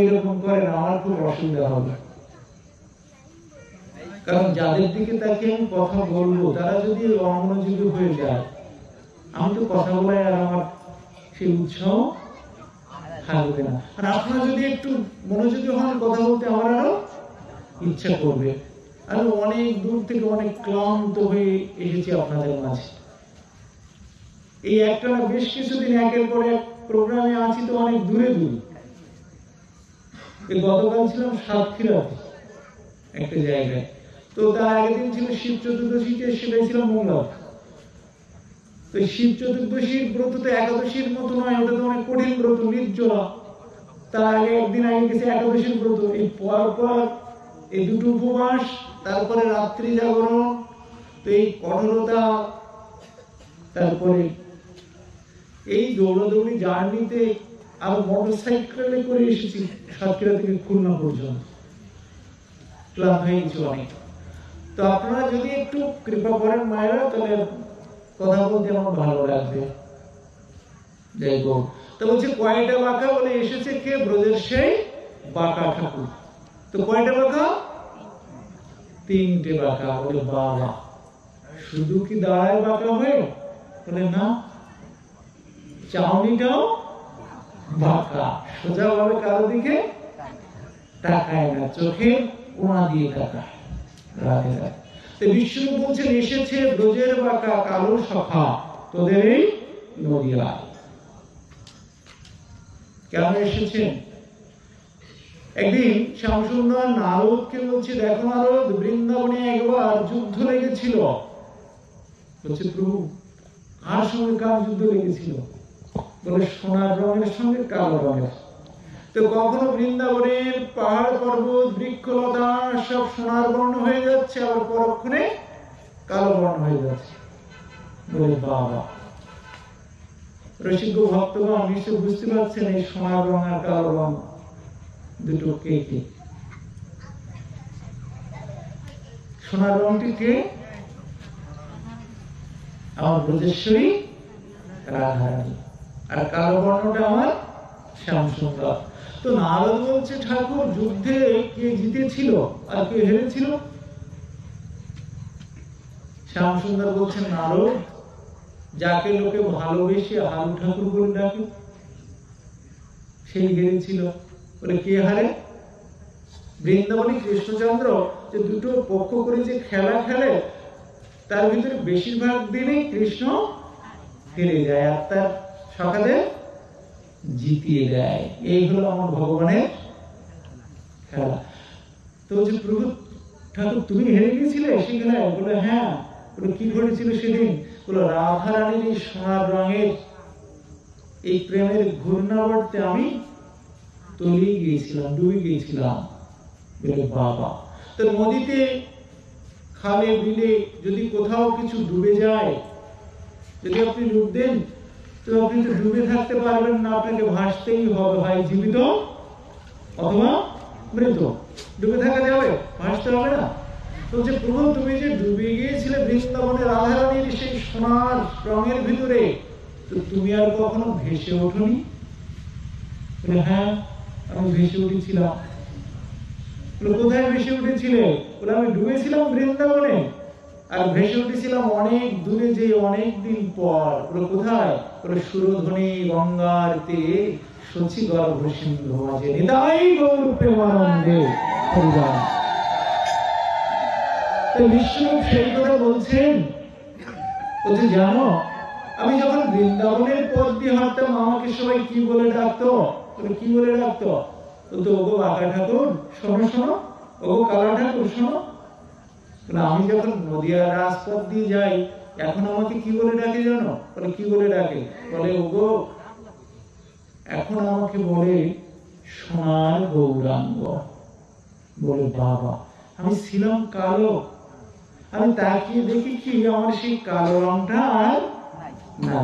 এইরকম করেন আমার খুব অসুবিধা হবে। কারণ যাদের দিকে তাকে আমি কথা বলবো তারা যদি অমনোযোগী হয়ে যায়, আমি তো কথা বলাই আর আমার সেই উৎসাহ থাকবে না। আর আপনারা যদি একটু মনোযোগী হন কথা বলতে আমার আরো ইচ্ছা করবে। আমি অনেক দূর থেকে অনেক ক্লান্ত হয়ে এসেছি আপনাদের মাঝে। এই একটা না বেশ কিছুদিন একের পর এক প্রোগ্রামে আছি, তো অনেক দূরে দূরে। গতকাল ছিলাম সাতক্ষীরাতে একটা জায়গায়, তো তার আগের দিন ছিল শিব চতুর্দশীতে, সেটাই ছিল মঙ্গল। তো শিব চতুর্দশীর ব্রত তো একাদশীর মতো নয়, ওটা তো অনেক কঠিন ব্রত, নির্জলা। তার আগে একদিন আগে গেছে একাদশীর ব্রত, এই পর এই দুটো উপবাস, তারপরে রাত্রি জাগরণ, তো এই কঠোরতা, তারপরে এই দৌড়াদৌড়ি জার্নিতে আবার মোটর সাইকেলে করে এসেছি সাতক্ষীরা থেকে খুলনা পর্যন্ত, ক্লান্ত হয়ে গেছি অনেক। তো আপনারা যদি একটু কৃপা করেন মায়েরা, তাহলে কথা বলতে আমার ভালো লাগবে। যাই হোক, তো বলছে কয়টা বাঁকা? বলে এসেছে কে? ব্রজের সেই বাঁকা ঠাকুর। তো কয়টা বাঁকা? তিনটে বাঁকা। বলে বাবা, শুধু কি দাঁড়ায় বাঁকা হয়ে? বলে না, চাউনিটাও বাঁকা, সোজা ভাবে কারো দিকে তাকায় না, চোখের কোণা দিয়ে তাকায়। রাধে রাধে। তো বিষ্ণু বলছেন এসেছে ব্রজের বাঁকা কালো সখা তোদের এই নদী আয়। কেন এসেছেন? একদিন শ্যামসুন্দর নারদকে বলছে, দেখো নারদ, বৃন্দাবনে একবার যুদ্ধ লেগেছিল। বলছে প্রভু, কার সঙ্গে কার যুদ্ধ লেগেছিল? বলে সোনার রঙের সঙ্গে কালো রঙের। তো কখনো বৃন্দাবনের পাহাড় পর্বত বৃক্ষলতা সব সোনার বর্ণ হয়ে যাচ্ছে, আবার পরক্ষণে কালো বর্ণ হয়ে যাচ্ছে। বলে বাবা, রসিক ভক্তগণ নিশ্চয় বুঝতে পারছেন এই সোনার রং আর কালো রং দুটো কে কে? সোনার রংটি কে? আমার ব্রজেশ্বরী রাধারানী, আর কালো বর্ণটা আমার শ্যামসুন্দর। তো নারদ বলছে, ঠাকুর যুদ্ধে কে জিতেছিল আর কে হেরেছিল? শ্যামসুন্দর বলছেন, নারদ, যাকে লোকে ভালোবেসে হালু ঠাকুর বলে ডাকে সেই হেরেছিল। বলে কে হারে? বৃন্দাবনী কৃষ্ণচন্দ্র যে দুটো পক্ষ করে যে খেলা খেলে, তার ভিতরে বেশিরভাগ দিনেই কৃষ্ণ হেরে যায় আর তার সখাদের জিতিয়ে দেয়। এই হলো আমার ভগবানের খেলা। তো বলছে, প্রভু ঠাকুর তুমি হেরে গিয়েছিলে সেই খেলায়? বলে হ্যাঁ। বলে কি ঘটেছিল সেদিন? বলে রাধারানীর এই সোনার রঙের এই প্রেমের ঘূর্ণাবর্তে আমি তলিয়ে গিয়েছিলাম, ডুবে গিয়েছিলাম। বলে বাবা, তো নদীতে খালে বিলে যদি কোথাও কিছু ডুবে যায়, যদি আপনি ডুব দেন, তো আপনি তো ডুবে থাকতে পারবেন না, আপনাকে ভাসতেই হবে, ভাই জীবিত অথবা মৃত। ডুবে থাকা যাবে? ভাসতে হবে না। বলছে প্রভু, তুমি যে ডুবে গিয়েছিলে বৃন্দাবনে রাধারানীর সেই সোনার রঙের ভিতরে, তো তুমি আর কখনো ভেসে ওঠোনি? হ্যাঁ, আমি ভেসে উঠেছিলাম। কোথায় ভেসে উঠেছিলে? বলে আমি ডুবেছিলাম বৃন্দাবনে, আর ভেসে উঠেছিলাম অনেক দূরে, যে অনেক দিন পর। বলে কোথায়? বলে সুরধ্বনি গঙ্গার তীরে সচি গর্ভ সিন্ধু মাঝে নিতাই গৌর প্রেমানন্দে হরিদাস। তো বিষ্ণু সেই কথা বলছেন। বলছে জানো, আমি যখন বৃন্দাবনের পথ দিয়ে হাঁটতাম আমাকে সবাই কি বলে ডাকতো? কি বলে ডাকতো? বলতো ওগো বাঁকা ঠাকুর শোনো শোনো, ওগো কালা ঠাকুর শোনো। আমি যখন নদিয়া রাজপথ দিয়ে যাই এখন আমাকে কি বলে ডাকে জানো? বলে কি বলে ডাকে? বলে ওগো এখন আমাকে বলে সোনার গৌরাঙ্গ। বলে বাবা, আমি ছিলাম কালো, আমি তাকিয়ে দেখি কি আমার সেই কালো রংটা আর না,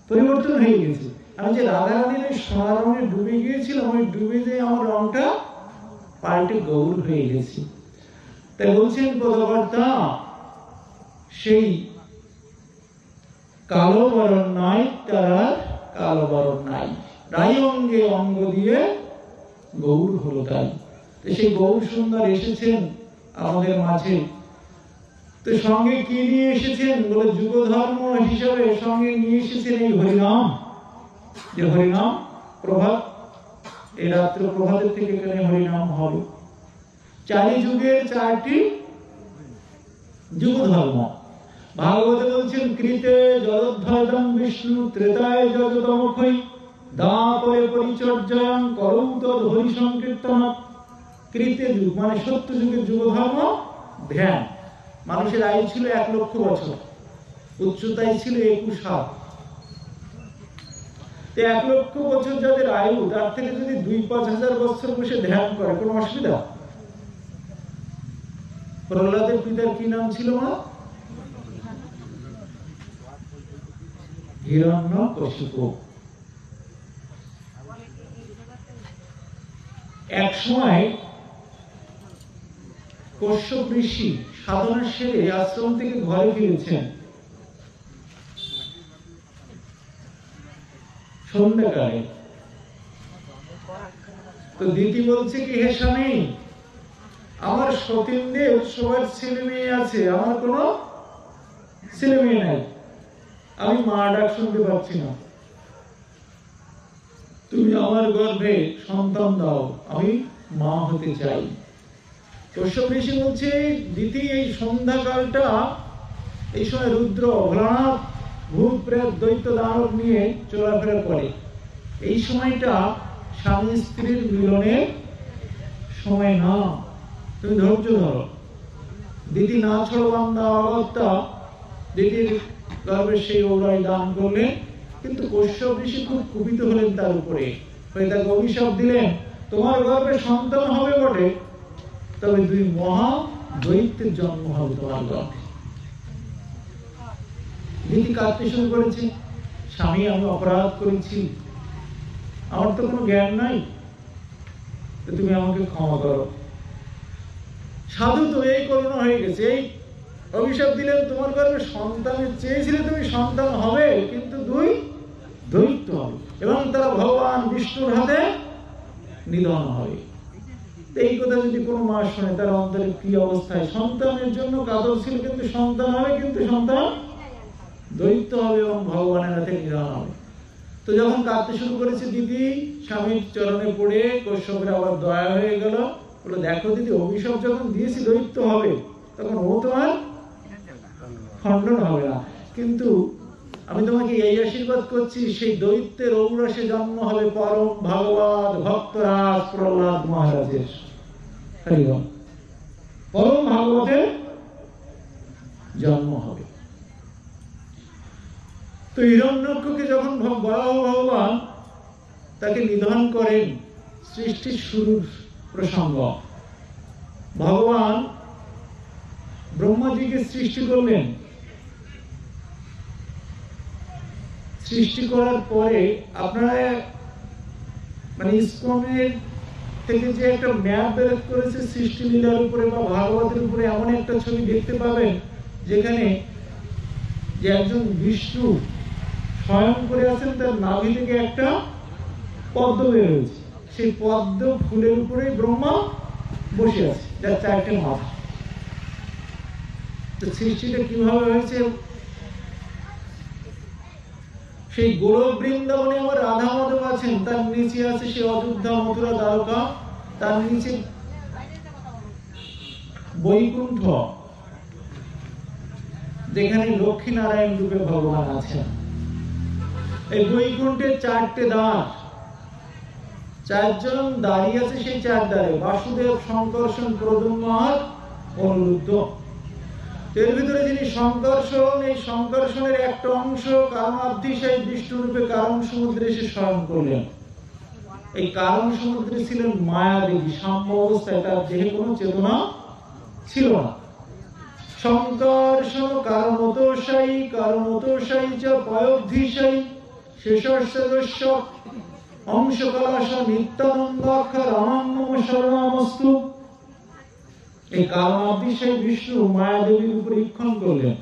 পরিবর্তন হয়ে গেছে। আমি যে রাধারানীর ওই সোনার রঙে ডুবে গিয়েছিলাম, ওই ডুবে যে আমার রংটা পাল্টে গৌর হয়ে গেছে। তাই বলছেন পদকর্তা, সেই কালো বরণ নাই তারা কালো বরণ নাই, রাই অঙ্গে অঙ্গ দিয়ে গৌর হলো তাই। সেই গৌর সুন্দর এসেছেন আমাদের মাঝে। তো সঙ্গে কি নিয়ে এসেছেন? বলে যুগ ধর্ম হিসাবে সঙ্গে নিয়ে এসেছেন এই হরিনাম। যে হরিনাম প্রভাত, এই রাত্র প্রভাতের থেকে এখানে হরিনাম হবে। চারি যুগের চারটি যুগ ধর্ম। ভাগবতে বলছেন কৃতে জগদ্ধারণ বিষ্ণু ত্রেতায় জগতমক্ষৈ দাপরে পরিচর্যায়ং করৌ তদ হরি সংকীর্তন। কৃতে যুগ মানে সত্য যুগের যুগ ধর্ম ধ্যান। মানুষের আয়ু ছিল 1 লক্ষ বছর, উচ্চতায় ছিল 21 হাত। 1 লক্ষ বছর যাদের আয়ু, তার থেকে যদি 2-5 হাজার বছর বসে ধ্যান করে কোনো অসুবিধা? প্রহ্লাদের পিতার কি নাম ছিল মা? হিরণ্যকশিপু। এক সময় কশ্যপ ঋষি সাধনা সেরে আশ্রম থেকে ঘরে ফিরেছেন সন্ধ্যাকালে। তো দিতি বলছে কি, হে স্বামী, আমার সতীনদের সবার ছেলে মেয়ে আছে, আমার কোনো ছেলে মেয়ে নাই, আমি মা ডাক শুনতে পাচ্ছি না, তুমি আমার গর্ভে সন্তান দাও, আমি মা হতে চাই। কশ্যপ ঋষি বলছে, দিতি এই সন্ধ্যাকালটা, এই সময় রুদ্র ভোলানাথ ভূত প্রেত দৈত্য দানব নিয়ে চলাফেরা করে, এই সময়টা স্বামী স্ত্রীর মিলনের সময় না, তুমি ধৈর্য ধরো। দিদি না ছড়ো বান্দা অগত্যা দিদির গর্ভে সেই ওরাই দান করলেন। কিন্তু কশ্যপ ঋষি খুব কুপিত হলেন তার উপরে, তাকে অভিশাপ দিলেন, তোমার গর্ভে সন্তান হবে বটে, তবে 2 মহা দৈত্যের জন্ম হবে তোমার গর্ভে। দিদি কাঁদতে শুরু করেছে, স্বামী আমি অপরাধ করেছি, আমার তো কোনো জ্ঞান নাই, তুমি আমাকে ক্ষমা করো। সাধু তো এই করুণা হয়ে গেছে, এই অভিশাপ দিলেন, তোমার গর্ভে সন্তানের চেয়েছিলে তুমি, সন্তান হবে কিন্তু 2 দৈত্য হবে এবং তারা ভগবান বিষ্ণুর হাতে নিধন হবে। এই কথা যদি কোনো মা শোনে, তার অন্তরে কি অবস্থায়? সন্তানের জন্য কাতর ছিল, কিন্তু সন্তান হবে, কিন্তু সন্তান দৈত্য হবে এবং ভগবানের হাতে নিধন হবে। তো যখন কাঁদতে শুরু করেছে দিদি, স্বামীর চরণে পড়ে কশ্যপের আবার দয়া হয়ে গেল, বলে দেখো দিদি, অভিশাপ যখন দিয়েছি দৈত্য হবে, তখন ও তোমার খণ্ডন হবে না, কিন্তু আমি তোমাকে এই আশীর্বাদ করছি, সেই দৈত্যের ঔরসে জন্ম হবে পরম ভাগবত ভক্তরাজ প্রহ্লাদ মহারাজের। পরম ভাগবতের জন্ম হবে। তো হিরণ্যককে যখন ভগবান তাকে নিধন করেন, সৃষ্টির শুরুর প্রসঙ্গ, ভগবান ব্রহ্মাজিকে সৃষ্টি করলেন। সৃষ্টি করার পরে আপনারা মানে ইসকনের থেকে যে একটা ম্যাপ বের করেছে সৃষ্টি লীলার উপরে বা ভাগবতের উপরে, এমন একটা ছবি দেখতে পাবেন যেখানে যে একজন বিষ্ণু স্বয়ং করে আছেন, তার নাভি থেকে একটা পদ্ম বের হয়েছে, সেই পদ্ম ফুলের উপরে ব্রহ্মা বসে আছে, যার 4টে মাথা। তো সৃষ্টিটা কিভাবে হয়েছে? সেই গোলক বৃন্দাবনে আমার রাধা মাধব আছেন, তার নিচে আছে সে অযোধ্যা মথুরা দ্বারকা, তার নিচে বৈকুণ্ঠ, যেখানে লক্ষ্মী নারায়ণ রূপে ভগবান আছেন। এই বৈকুণ্ঠের 4টে দ্বার, চারজন দাঁড়িয়ে আছে সেই চার দ্বারে, বাসুদেব, শঙ্কর্ষণ, প্রদ্যুম্ন আর অনিরুদ্ধ। এর ভিতরে যিনি শঙ্কর্ষণ, এই শঙ্কর্ষণের একটা অংশ কারণাবধি সেই বিষ্ণু রূপে কারণ সমুদ্রে এসে শয়ন করলেন। এই কারণ সমুদ্রে ছিলেন মায়া দেবী, সাম্য অবস্থায়, তার দেহে কোনো চেতনা ছিল না। শঙ্কর্ষণ কারণতোষায়ী চ পয়োধিশায়ী শেষস্য অংশ কলাশ নিত্যানন্দাক্ষর রামান্নম শরণামস্তু। এই কারণাবধি সেই বিষ্ণু মায়া দেবীর উপর ইক্ষণ করলেন।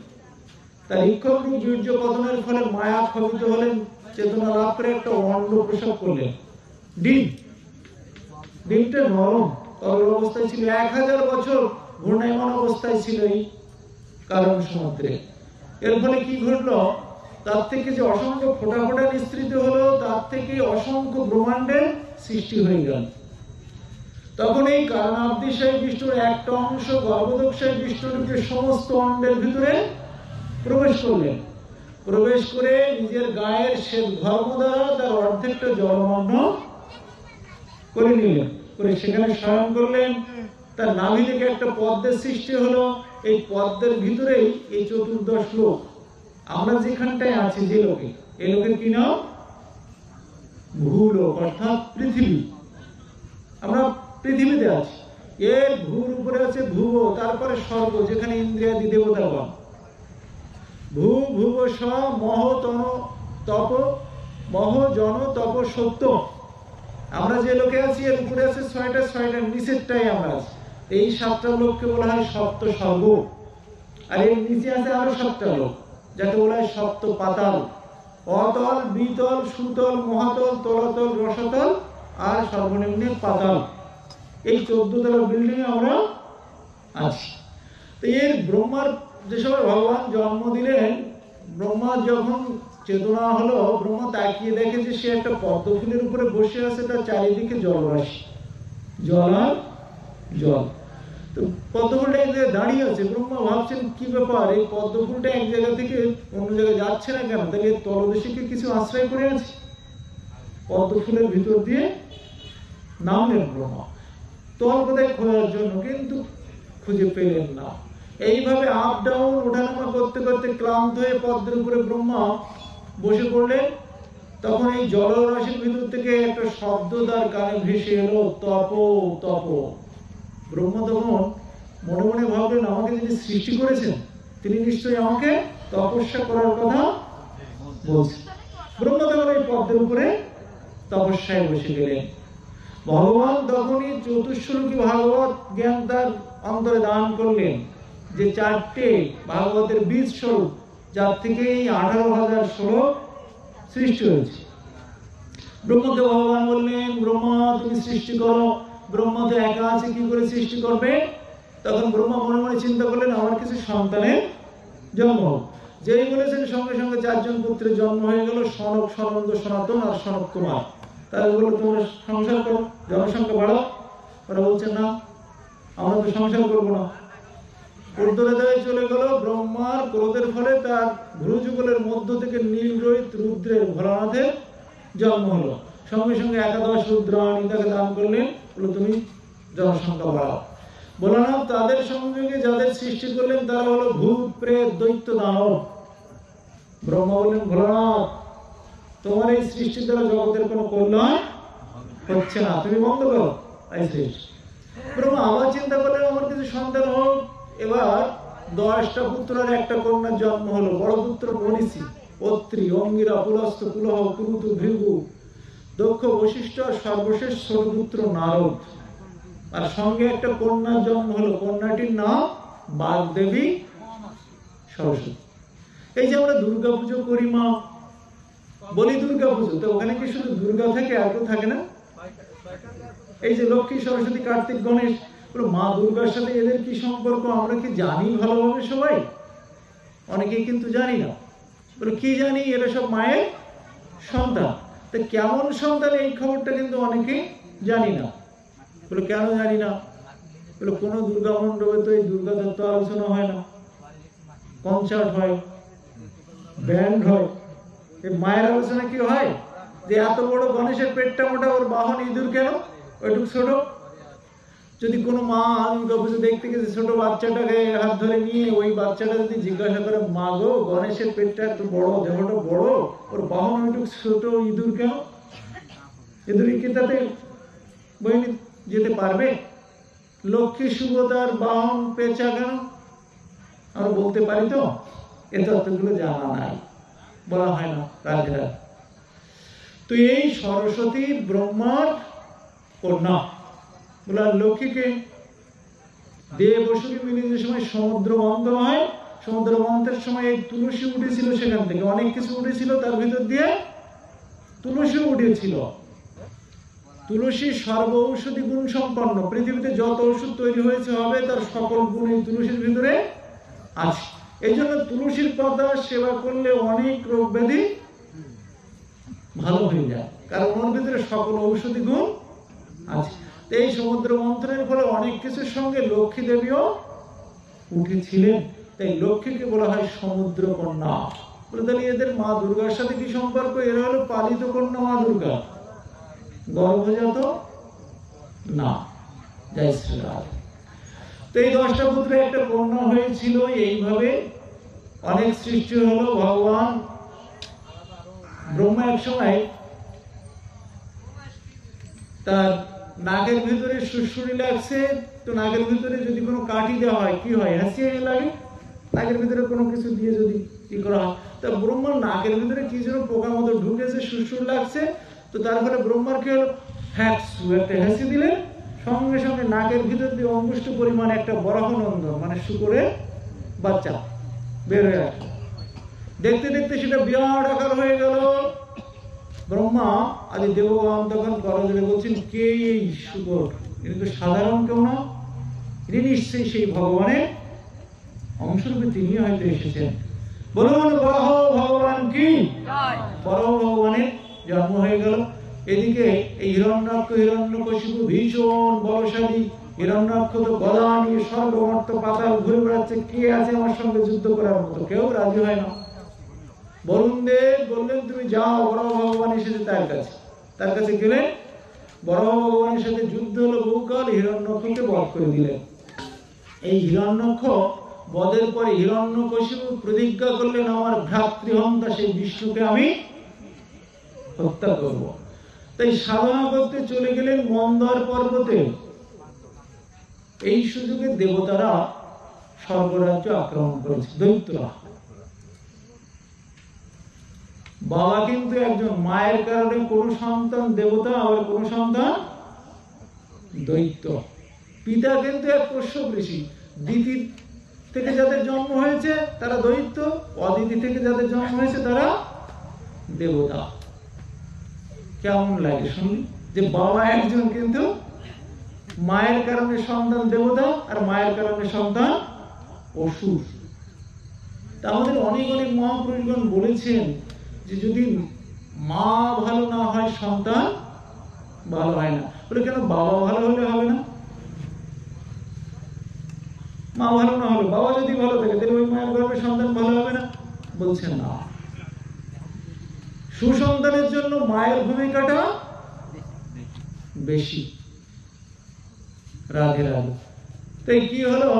তার ইক্ষণ রূপ বীর্য পতনের ফলে মায়া ক্ষোভিত হলেন, চেতনা লাভ করে একটা অন্ড প্রসব করলেন। ডিমটা নরম তরল অবস্থায় ছিল, 1000 বছর ঘূর্ণায়মান অবস্থায় ছিল এই কারণ সমুদ্রে। এর ফলে কি ঘটলো, তার থেকে যে অসংখ্য ফোঁটা ফোঁটা নিঃসৃত হলো, তার থেকে অসংখ্য ব্রহ্মাণ্ডের সৃষ্টি হয়ে গেল। তখন এই কারণাবধিশায়ী বিষ্ণুর একটা অংশ গর্ভদোষায়ী বিষ্ণুরূপে সমস্ত অন্ডের ভিতরে প্রবেশ করলেন। প্রবেশ করে নিজের গায়ের শ্বেত ধর্ম দ্বারা তার অর্ধেকটা জলমগ্ন করে নিলেন, করে সেখানে শয়ন করলেন। তার নাভি থেকে একটা পদ্মের সৃষ্টি হলো। এই পদ্মের ভিতরেই এই 14 লোক, আমরা যেখানটায় আছি যে লোকে, এই লোকের কি নাম? ভূলোক, অর্থাৎ পৃথিবী। আমরা পৃথিবীতে আছি। এর ভূর উপরে আছে ভুব, তারপরে স্বর্গ, যেখানে ইন্দ্রিয়াদি দেবতাগণ। ভুব স মহ তন তপ, মহ জন তপ সত্য। আমরা যে লোকে আছি এর উপরে আছে 6টা, নিচেরটাই আমরা আছি। এই 7টা লোককে বলা হয় সপ্ত স্বর্গ। আর এর নিচে আছে আরো 7টা লোক, যাকে বলা হয় সপ্ত পাতাল। অতল, বিতল, সুতল, মহাতল, তলাতল, রসাতল আর সর্বনিম্নে পাতাল। এই 14 তলা বিল্ডিং এ আমরা আছি। তো এর ব্রহ্মার যে সময় ভগবান জন্ম দিলেন, ব্রহ্মা যখন চেতনা হলো, ব্রহ্মা তাকিয়ে দেখে যে সে একটা পদ্ম ফুলের উপরে বসে আছে, তার চারিদিকে জলরাশি, জল আর জল। তো পদ্ম ফুলটা এক জায়গায় দাঁড়িয়ে আছে। ব্রহ্মা ভাবছেন কি ব্যাপার, এই পদ্ম ফুলটা এক জায়গা থেকে অন্য জায়গায় যাচ্ছে না কেন? তাহলে এর তলদেশে কিছু আশ্রয় করে আছে। পদ্ম ফুলের ভিতর দিয়ে নামলেন ব্রহ্মা তল কোথায় খোঁজার জন্য, কিন্তু খুঁজে পেলেন না। এইভাবে আপ ডাউন ওঠানামা করতে করতে ক্লান্ত হয়ে পদ্মের উপরে ব্রহ্মা বসে পড়লেন। তখন এই জলরাশির ভিতর থেকে একটা শব্দ তার কানে ভেসে এলো, তপ তপ। ব্রহ্মা তখন মনে মনে ভাবলেন, আমাকে যিনি সৃষ্টি করেছেন তিনি নিশ্চয়ই আমাকে তপস্যা করার কথা বলছেন। ব্রহ্মা তখন এই পদ্মের উপরে তপস্যায় বসে গেলেন। ভগবান তখনই চতুর্শ্লোকী ভাগবত জ্ঞান তার অন্তরে দান করলেন, যে 4টে ভাগবতের বীজ স্বরূপ, যার থেকে এই 18,000 শ্লোক সৃষ্টি হয়েছে। ব্রহ্মাকে ভগবান বললেন, ব্রহ্মা তুমি সৃষ্টি করো। ব্রহ্মা তো একা আছে, কি করে সৃষ্টি করবে? তখন ব্রহ্মা মনে মনে চিন্তা করলেন, আমার কিছু সন্তানের জন্ম হোক। যেই বলেছেন সঙ্গে সঙ্গে 4 জন পুত্রের জন্ম হয়ে গেল, সনক, সনন্দ, সনাতন আর সনক কুমার। তারা বললো, তোমরা সংসার করো, জনসংখ্যা বাড়াও। ওরা বলছে না, আমরা তো সংসার করবো না। উত্তরে চলে গেল। ব্রহ্মার ক্রোধের ফলে তার ভ্রুযুগলের মধ্য থেকে নীলরোহিত রুদ্রের ভোলানাথের জন্ম হলো। সঙ্গে সঙ্গে 11 রুদ্রাণী তাকে দান করলেন, বলে তুমি জনসংখ্যা বাড়াও। ভোলানাথ তাদের সঙ্গে যাদের সৃষ্টি করলেন তারা হলো ভূত, প্রেত, দৈত্য, দানব। ব্রহ্মা বললেন, ভোলানাথ তোমার এই সৃষ্টির দ্বারা জগতের কোনো কল্যাণ হচ্ছে না, তুমি বন্ধ করো। ব্রহ্মা আবার চিন্তা করলেন, আমার কিছু সন্তান হোক। এবার 10টা পুত্র আর একটা কন্যার জন্ম হলো। বড় পুত্র মনীষী, অত্রি, অঙ্গিরা, পুলস্ত, কুলহ, কুরুতু, ভৃগু, দক্ষ, বশিষ্ঠ আর সর্বশেষ ষড়পুত্র নারদ। আর সঙ্গে একটা কন্যার জন্ম হলো। কন্যাটির নাম বাগদেবী সরস্বতী। এই যে আমরা দুর্গা পুজো করি, মা বলি দুর্গা পুজো, তো ওখানে কি শুধু দুর্গা থাকে, আর কেউ থাকে না? এই যে লক্ষ্মী, সরস্বতী, কার্তিক, গণেশ, মা দুর্গার সাথে এদের কি সম্পর্ক আমরা কি জানি ভালোভাবে? সবাই, অনেকেই কিন্তু জানি না। বলে কি জানি, এরা সব মায়ের সন্তান। তা কেমন সন্তান এই খবরটা কিন্তু অনেকেই জানি না। বলে কেন জানি না? বলে কোনো দুর্গা মণ্ডপে তো এই দুর্গা তত্ত্ব আলোচনা হয় না, কনসার্ট হয়, ব্যান্ড হয়, এই মায়ের আলোচনা কি হয়? যে এত বড় গণেশের পেটটা মোটা, ওর বাহন ইঁদুর কেন, ওইটুকু ছোট। যদি কোনো মা অফিসে দেখতে গেছে ছোট বাচ্চাটাকে হাত ধরে নিয়ে, ওই বাচ্চাটা যদি জিজ্ঞাসা করে, মা গো গণেশের পেটটা এত বড়, দেহটা বড়, ওর বাহন ওইটুকু ছোট, ইঁদুর কেন? ইঁদুর কি তাতে বই যেতে পারবে? লক্ষ্মী সুভদ্রার বাহন পেঁচা কেন? আমরা বলতে পারি তো? এ তত্ত্বগুলো জানা নাই, বলা হয় না। রাধে রাধে। তো এই সরস্বতী ব্রহ্মার কন্যা। বলা লক্ষ্মীকে দেব অসুরী মিলে যে সময় সমুদ্র মন্থন হয়, সমুদ্র মন্থনের সময় এই তুলসী উঠেছিল, সেখান থেকে অনেক কিছু উঠেছিল, তার ভিতর দিয়ে তুলসী উঠেছিল। তুলসী সর্ব ঔষধি গুণ সম্পন্ন। পৃথিবীতে যত ওষুধ তৈরি হয়েছে হবে, তার সকল গুণ এই তুলসীর ভিতরে আছে। এই জন্য তুলসীর পাতা সেবা করলে অনেক রোগ ব্যাধি ভালো হয়ে যায়, কারণ ওর ভিতরে সকল ঔষধি গুণ আছে। এই সমুদ্র মন্থনের ফলে অনেক কিছুর সঙ্গে লক্ষ্মী দেবীও উঠেছিলেন, তাই লক্ষ্মীকে বলা হয় সমুদ্র কন্যা। বলে তাহলে এদের মা দুর্গার সাথে কি সম্পর্ক? এরা হলো পালিত কন্যা মা দুর্গা, গর্ভজাত না। জয় শ্রীরাম। তো এই 10টা পুত্র একটা কন্যা হয়েছিল। এইভাবে অনেক সৃষ্টি হলো। ভগবান ব্রহ্মা এক সময় তার নাকের ভিতরে সুরসুরি লাগছে, তো নাকের ভিতরে যদি কোনো কাঠি দেওয়া হয় কি হয়? হাসিয়ে লাগে। নাকের ভিতরে কোনো কিছু দিয়ে যদি কি করা হয়, তা ব্রহ্মার নাকের ভিতরে কি যেন পোকা মতো ঢুকেছে, সুরসুর লাগছে। তো তারপরে ব্রহ্মার কি হলো, একটা হাসি দিলে সঙ্গে সঙ্গে নাকের ভিতর দিয়ে অঙ্গুষ্ঠ পরিমাণ একটা বরাহনন্দন মানে শুকরের বাচ্চা বের হয়ে আসলো। দেখতে দেখতে সেটা বিরাট আকার হয়ে গেল। ব্রহ্মা আদি দেবগণ তখন করজোড়ে বলছেন, কে এই শুকর? এটা তো সাধারণ কেউ না, ইনি নিশ্চয়ই সেই ভগবানের অংশরূপে তিনি হয়তো এসেছেন। বলুন বরাহ ভগবান কি? বরাহ ভগবানের জন্ম হয়ে গেল। এদিকে এই হিরণ্যাক্ষ হিরণ্যকশিপু ভীষণ বলশালী। হিরণ্যাক্ষ তো গদা নিয়ে সর্বমর্ত পাতাল ঘুরে বেড়াচ্ছে, কে আছে আমার সঙ্গে যুদ্ধ করার মতো? কেউ রাজি হয় না। বরুণ দেব বললেন, তুমি যাও, বরাহ ভগবান এসেছে তার কাছে গেলেন। বরাহ ভগবানের সাথে যুদ্ধ হলো বহুকাল। হিরণ্যাক্ষকে বধ করে দিলেন। এই হিরণ্যাক্ষ বধের পরে হিরণ্যকশিপু প্রতিজ্ঞা করলেন, আমার ভ্রাতৃহন্তা সেই বিষ্ণুকে আমি হত্যা করব। তাই সাধনা করতে চলে গেলেন মন্দর পর্বতে। এই সুযোগে দেবতারা স্বর্গরাজ্য আক্রমণ করেছে, দৈত্যরা। বাবা কিন্তু একজন, মায়ের কারণে কোন সন্তান দেবতা, আবার কোন সন্তান দৈত্য। পিতা কিন্তু এক কশ্যপ ঋষি। দিতি থেকে যাদের জন্ম হয়েছে তারা দৈত্য, অদিতি থেকে যাদের জন্ম হয়েছে তারা দেবতা। কেমন লাগে শুনি যে বাবা একজন কিন্তু মায়ের কারণে সন্তান দেবতা, আর মায়ের কারণে সন্তান অসুর। তা আমাদের অনেক অনেক মহাপুরুষগণ বলেছেন যে যদি মা ভালো না হয় সন্তান ভালো হয় না। বলে কেন? বাবা ভালো হলে হবে না? মা ভালো না হলো, বাবা যদি ভালো থাকে তাহলে ওই মায়ের গর্ভে সন্তান ভালো হবে না? বলছেন না। সুসন্তানের জন্য মায়ের ভূমিকাটা বেশি। রাধে রাধে। তাই কি হলো,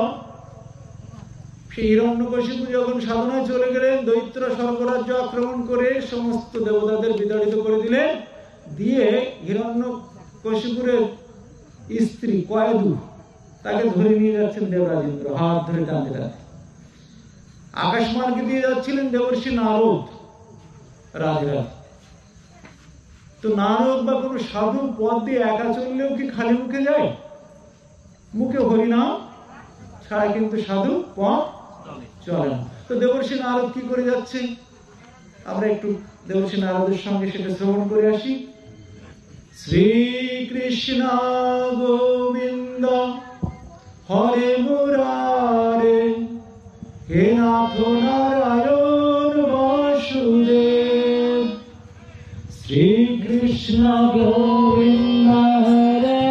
সেই হিরণ্যকশিপু যখন সাধনায় চলে গেলেন, দৈত্যরা স্বর্গরাজ্য আক্রমণ করে সমস্ত দেবতাদের বিতাড়িত করে দিলেন। দিয়ে হিরণ্যকশিপুরের স্ত্রী কয়েদু তাকে ধরে নিয়ে যাচ্ছেন দেবরাজেন্দ্র, হাত ধরে টানতে টানতে। আকাশ মার্গে দিয়ে যাচ্ছিলেন দেবর্ষি নারদ। রাধে রাধে। তো নারদ বা কোনো সাধু পথ দিয়ে একা চললেও কি খালি মুখে যায়? মুখে হরিনাম ছাড়া কিন্তু সাধু পথ চলে না। তো দেবর্ষি নারদ কি করে যাচ্ছে, আমরা একটু দেবর্ষি নারদের সঙ্গে সেটা শ্রবণ করে আসি। শ্রীকৃষ্ণ গোবিন্দ হরে মুরারে, হে নাথ নারায়ণ বাসুদেব। শ্রীকৃষ্ণ গোবিন্দ হরে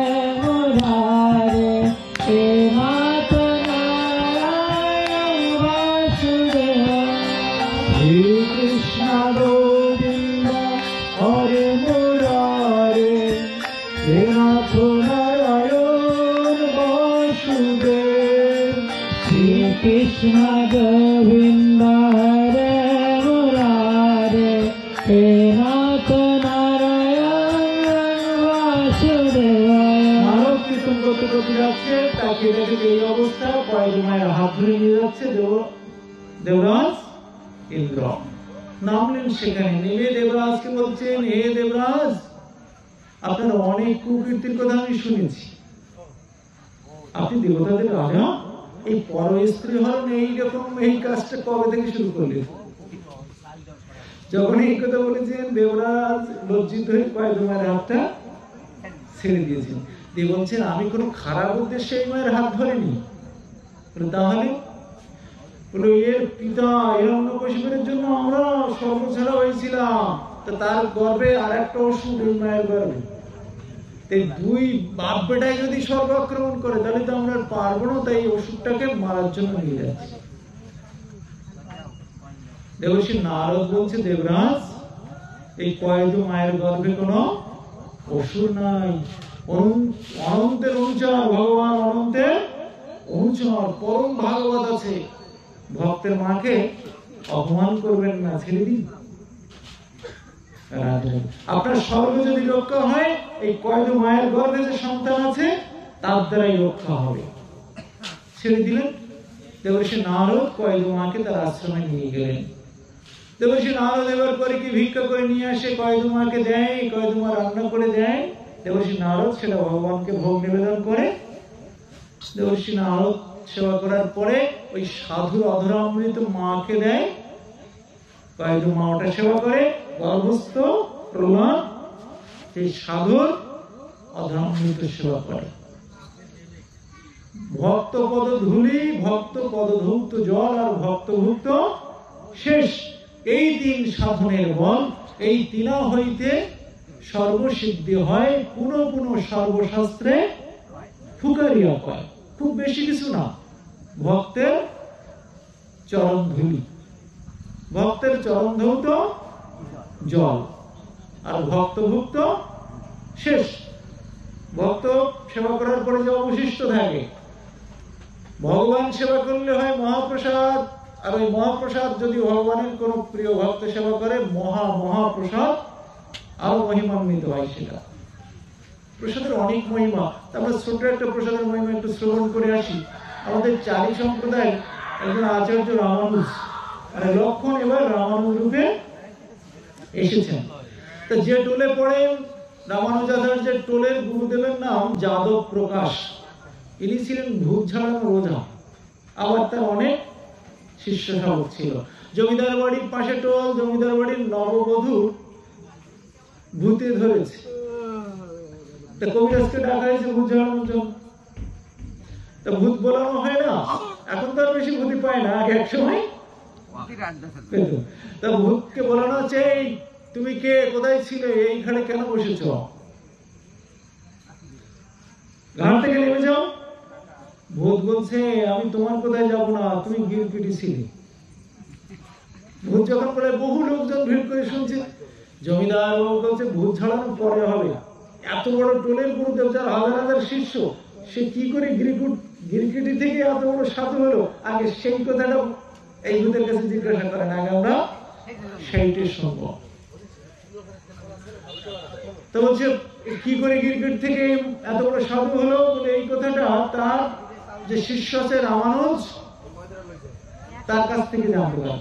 মুরারে, হে নাথ নারায়ণ বাসুদেব। শ্রীকৃষ্ণ গোবিন্দ হরে কৃষ্ণ গোবিন্দ হরে মুরারে হে নাথ নারায়ণ বাসুদেবায়। মানব কীর্তন করতে করতে যাচ্ছে, তাকে দেখে এই অবস্থা, কয়েক মায়ের হাত ধরে নিয়ে যাচ্ছে দেবরাজ ইন্দ্র। নামলেন সেখানে, নেমে দেবরাজকে বলছেন, হে দেবরাজ, আপনার অনেক কুকীর্তির কথা আমি শুনেছি। আপনি দেবতাদের রাজা, এই পর স্ত্রী হলেন, এইরকম এই কাজটা কবে থেকে শুরু করলেন? যখন এই কথা বলেছেন, দেবরাজ লজ্জিত হয়ে কয়েক মায়ের হাতটা ছেড়ে দিয়েছেন। দিয়ে বলছেন, আমি কোনো খারাপ উদ্দেশ্যে এই মায়ের হাত ধরিনি। তাহলে এর পিতা হিরণ্যকশিপুর জন্য আমরা সর্বছাড়া হয়েছিলাম, তার গর্ভে আর একটা অসুর এই মায়ের গর্ভে। দুই বাপ বেটাই যদি স্বর্গ আক্রমণ করে তাহলে তো আমরা পারবো না, তাই অসুরটাকে মারার জন্য নিয়ে যাচ্ছি। দেবর্ষি নারদ বলছে, দেবরাজ, এই কয়েক মায়ের গর্ভে কোনো অসুর নাই, অনন্তের অনুচর, ভগবান অনন্তের অনুচর, পরম ভাগবত আছে। ভক্তের মাকে অপমান করবেন না, ছেড়ে দিন। আপনার স্বর্গ যদি রক্ষা হয়, এই কয়েক মায়ের গর্ভে যে সন্তান আছে তার দ্বারাই রক্ষা হবে। ছেড়ে দিলেন। দেবর্ষি নারদ কয়েক মাকে তার আশ্রমে নিয়ে গেলেন। দেবর্ষি নারদ এবার করে কি ভিক্ষা করে নিয়ে আসে, কয়েক মাকে দেয়, কয়েক মা রান্না করে দেয়। দেবর্ষি নারদ সেটা ভগবানকে ভোগ নিবেদন করে। দেবর্ষি নারদ সেবা করার পরে ওই সাধুর অধরামৃত মাকে দেয়, কয়েক মা ওটা সেবা করে। গর্ভস্থ প্রহ্লাদ সেই সাধুর অধরামৃত সেবা করে। ভক্ত পদ ধূলি, ভক্ত পদ ধৌত জল, আর ভক্তভুক্ত শেষ। এই তিন সাধনের বল, এই তিনা হইতে সর্বসিদ্ধি হয়। পুনঃ পুনঃ সর্বশাস্ত্রে ফুকারিয়া কয়। খুব বেশি কিছু না, ভক্তের চরণ ধুলি, ভক্তের চরণ ধৌত জল, আর ভক্তভুক্ত শেষ। ভক্ত সেবা করার পরে যে অবশিষ্ট থাকে, ভগবান সেবা করলে হয় মহাপ্রসাদ, আর ওই মহাপ্রসাদ যদি ভগবানের কোন প্রিয় ভক্ত সেবা করে, মহাপ্রসাদ আরো মহিমান্বিত হয়। সেটা প্রসাদের অনেক মহিমা। আমরা ছোট একটা প্রসাদের মহিমা একটু শ্রবণ করে আসি। আমাদের চারি সম্প্রদায় একজন আচার্য রামানুজ, মানে লক্ষণ এবার রামানুজ রূপে এসেছেন। তো যে টোলে পড়েন, রামানুজাচার্যের টোলের গুরুদেবের নাম যাদব প্রকাশ। ইনি ছিলেন ভূত ঝাড়ানো ওঝা, আবার তার অনেক শিষ্য শাবক ছিল। জমিদার বাড়ির পাশে টোল, জমিদার বাড়ির নববধূ ভূতে ধরেছে। তা কবিরাজকে ডাকা হয়েছে ভূত ঝাড়ানোর জন্য। তা ভূত বলানো হয় না, এখন তো আর বেশি ভূতি পায় না, আগে এক সময় পেত। তা ভূতকে বলানো হচ্ছে, তুমি কে, কোথায় ছিলে, এইখানে কেন বসেছ, ঘাট থেকে নেমে যাও। ভূত বলছে, আমি তোমার কোথায় যাব না, তুমি গিরপিটি ছিলে। ভূত যখন বলে, বহু লোকজন ভিড় করে শুনছে। জমিদার বলছে, ভূত ঝাড়ানো পরে হবে, এত বড় টোলের গুরুদেব, যার হাজার হাজার শিষ্য, সে কি করে গিরকিটি থেকে এত বড় সাধু হলো, আগে সেই কথাটা এই ভূতের কাছে জিজ্ঞাসা করেন, আগে আমরা সেইটাই শুনবো। তো বলছে, কি করে গিরগিট থেকে এত বড় সাধু হলো, বলে এই কথাটা তার যে শিষ্য আছে রামানুজ, তার কাছ থেকে জানতে পারে।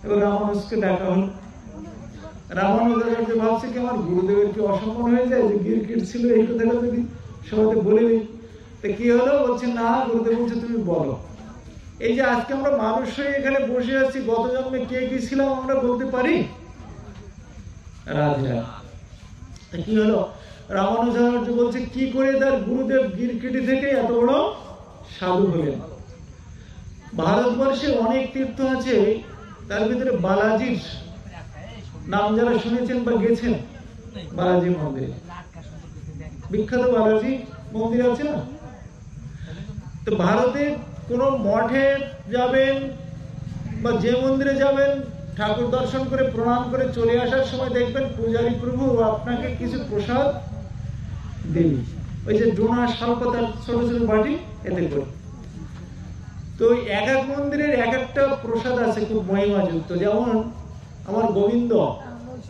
এবার রামানুজকে ডাকা হল। রামানুজাচার্য ভাবছে কি, আমার গুরুদেবের কি অসম্মান হয়ে যায় যে গিরগিট ছিল, এই কথাটা যদি সবাইকে বলে দিই। তো কি হলো, বলছে না, গুরুদেব বলছে তুমি বলো। এই যে আজকে আমরা মানুষ হয়ে এখানে বসে আছি, গত জন্মে কে কি ছিলাম আমরা বলতে পারি? রাজা কি হলো, রামানুজাচার্য বলছে, কি করে তার গুরুদেব গিরকিটি থেকে এত বড় সাধু হলেন। ভারতবর্ষে অনেক তীর্থ আছে, তার ভিতরে বালাজির নাম যারা শুনেছেন বা গেছেন, বালাজি মন্দির, বিখ্যাত বালাজি মন্দির আছে না। তো ভারতে কোন মঠে যাবেন বা যে মন্দিরে যাবেন, ঠাকুর দর্শন করে প্রণাম করে চলে আসার সময় দেখবেন পূজারী প্রভু আপনাকে কিছু প্রসাদ দেবে। ওই যে ডোনা শালপাতার ছোট ছোট বাটি, এতে করে তো এক এক মন্দিরের এক একটা প্রসাদ আছে খুব মহিমাযুক্ত। যেমন আমার গোবিন্দ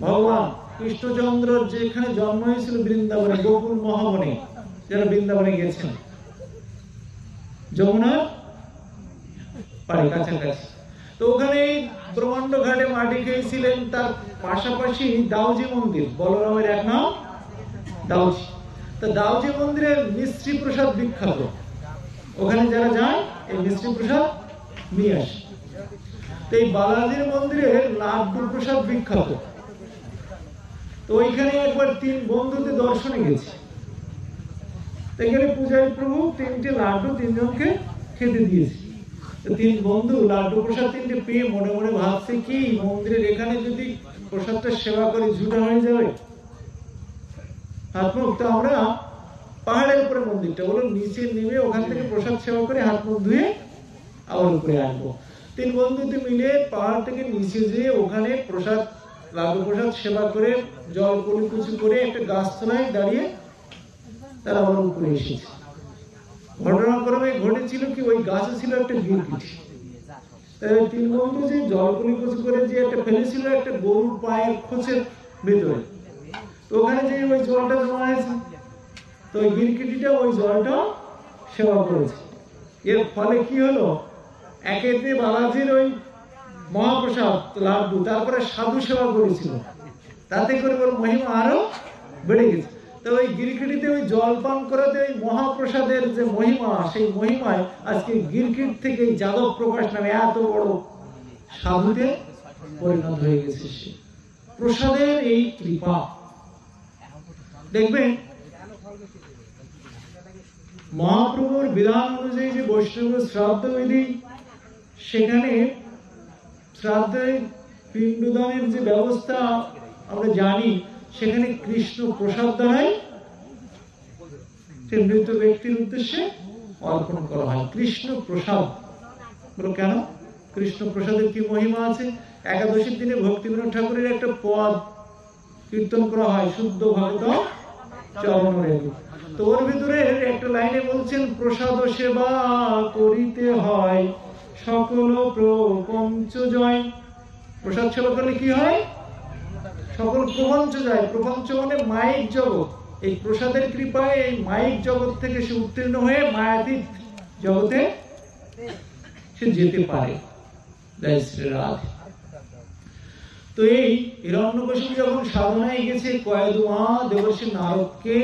ভগবান কৃষ্ণচন্দ্র যেখানে জন্ম হয়েছিল বৃন্দাবনে, গোকুল মহাবনে, যারা বৃন্দাবনে গেছেন, যমুনা পারে কাছাকাছি, তো ওখানে ব্রহ্মাণ্ড ঘাটে মাটি খেয়েছিলেন। তার পাশাপাশি দাউজি মন্দির, বলরামের এক নাম দাউজি। তা দাউজি মন্দিরের মিষ্টি প্রসাদ বিখ্যাত। ওখানে যারা যায় এই মিষ্টি প্রসাদ নিয়ে আসে। তো এই বালাজির মন্দিরের লাড্ডু প্রসাদ বিখ্যাত। তো ওইখানে একবার 3 বন্ধুতে দর্শনে গেছে। এখানে পূজারী প্রভু 3টে লাড্ডু 3 জনকে খেতে দিয়েছে। 3 বন্ধু লাড্ডু প্রসাদ 3টে পেয়ে মনে মনে ভাবছে কি, মন্দিরের এখানে যদি প্রসাদটা সেবা করে ঝুটা হয়ে যাবে। হাত মুখ, তো আমরা পাহাড়ের উপরে মন্দিরটা, বলো নিচে নেমে ওখান থেকে প্রসাদ সেবা করে হাত মুখ ধুয়ে আবার উপরে আসবো। 3 বন্ধুতে মিলে পাহাড় থেকে নিচে যেয়ে ওখানে প্রসাদ, লাড্ডু প্রসাদ সেবা করে জল কুচু করে একটা গাছতলায় দাঁড়িয়ে তারা আবার উপরে এসেছে। ঘটনাক্রমে ঘটেছিল কি, ওই গাছে ছিল একটা গিরগিটি। তাই 3 বন্ধু যে জল কুচু করে যে একটা ফেলেছিল একটা গরুর পায়ের খোঁচের ভেতরে, তো ওখানে যে ওই জলটা জমা হয়েছে, তো ওই গিরগিটিটা ওই জলটা সেবা করেছে। এর ফলে কি হলো, একেতে বালাজির ওই মহাপ্রসাদ লাড্ডু, তারপরে সাধু সেবা করেছিল, তাতে করে ওর মহিমা আরো বেড়ে গেছে। তো ওই গিরগিটিতে ওই জল পান করাতে ওই মহাপ্রসাদের যে মহিমা, সেই মহিমায় আজকে গিরগিট থেকে যাদব প্রকাশ নামে এত বড় সাধুতে পরিণত হয়ে গেছে সে। প্রসাদের এই কৃপা দেখবেন, মহাপ্রভুর বিধান অনুযায়ী যে বৈষ্ণব শ্রাদ্ধ বিধি, সেখানে শ্রাদ্ধের পিণ্ডদানের যে ব্যবস্থা আমরা জানি, সেখানে কৃষ্ণ প্রসাদ দ্বারাই সে মৃত ব্যক্তির উদ্দেশ্যে অর্পণ করা হয়। কৃষ্ণ প্রসাদ বলো কেন? কৃষ্ণ প্রসাদের কি মহিমা আছে? একাদশীর দিনে ভক্তিবিনোদ ঠাকুরের একটা পদ কীর্তন করা হয়, শুদ্ধ ভাগবত চরণের। তো ওর ভিতরে একটা লাইনে বলছেন, প্রসাদ সেবা করিতে হয় সকল প্রপঞ্চ জয়। প্রসাদ সেবা করলে কি হয়? সকল প্রপঞ্চ জয়। প্রপঞ্চ মানে মায়িক জগৎ। এই প্রসাদের কৃপায় এই মায়িক জগৎ থেকে সে উত্তীর্ণ হয়ে মায়াতীত জগতে সে যেতে পারে। জয় শ্রী রাধে। তো এই হিরণ্যকশিপু যখন সাধনায় গেছে, কয়েদুমা দেবর্ষি নারদকে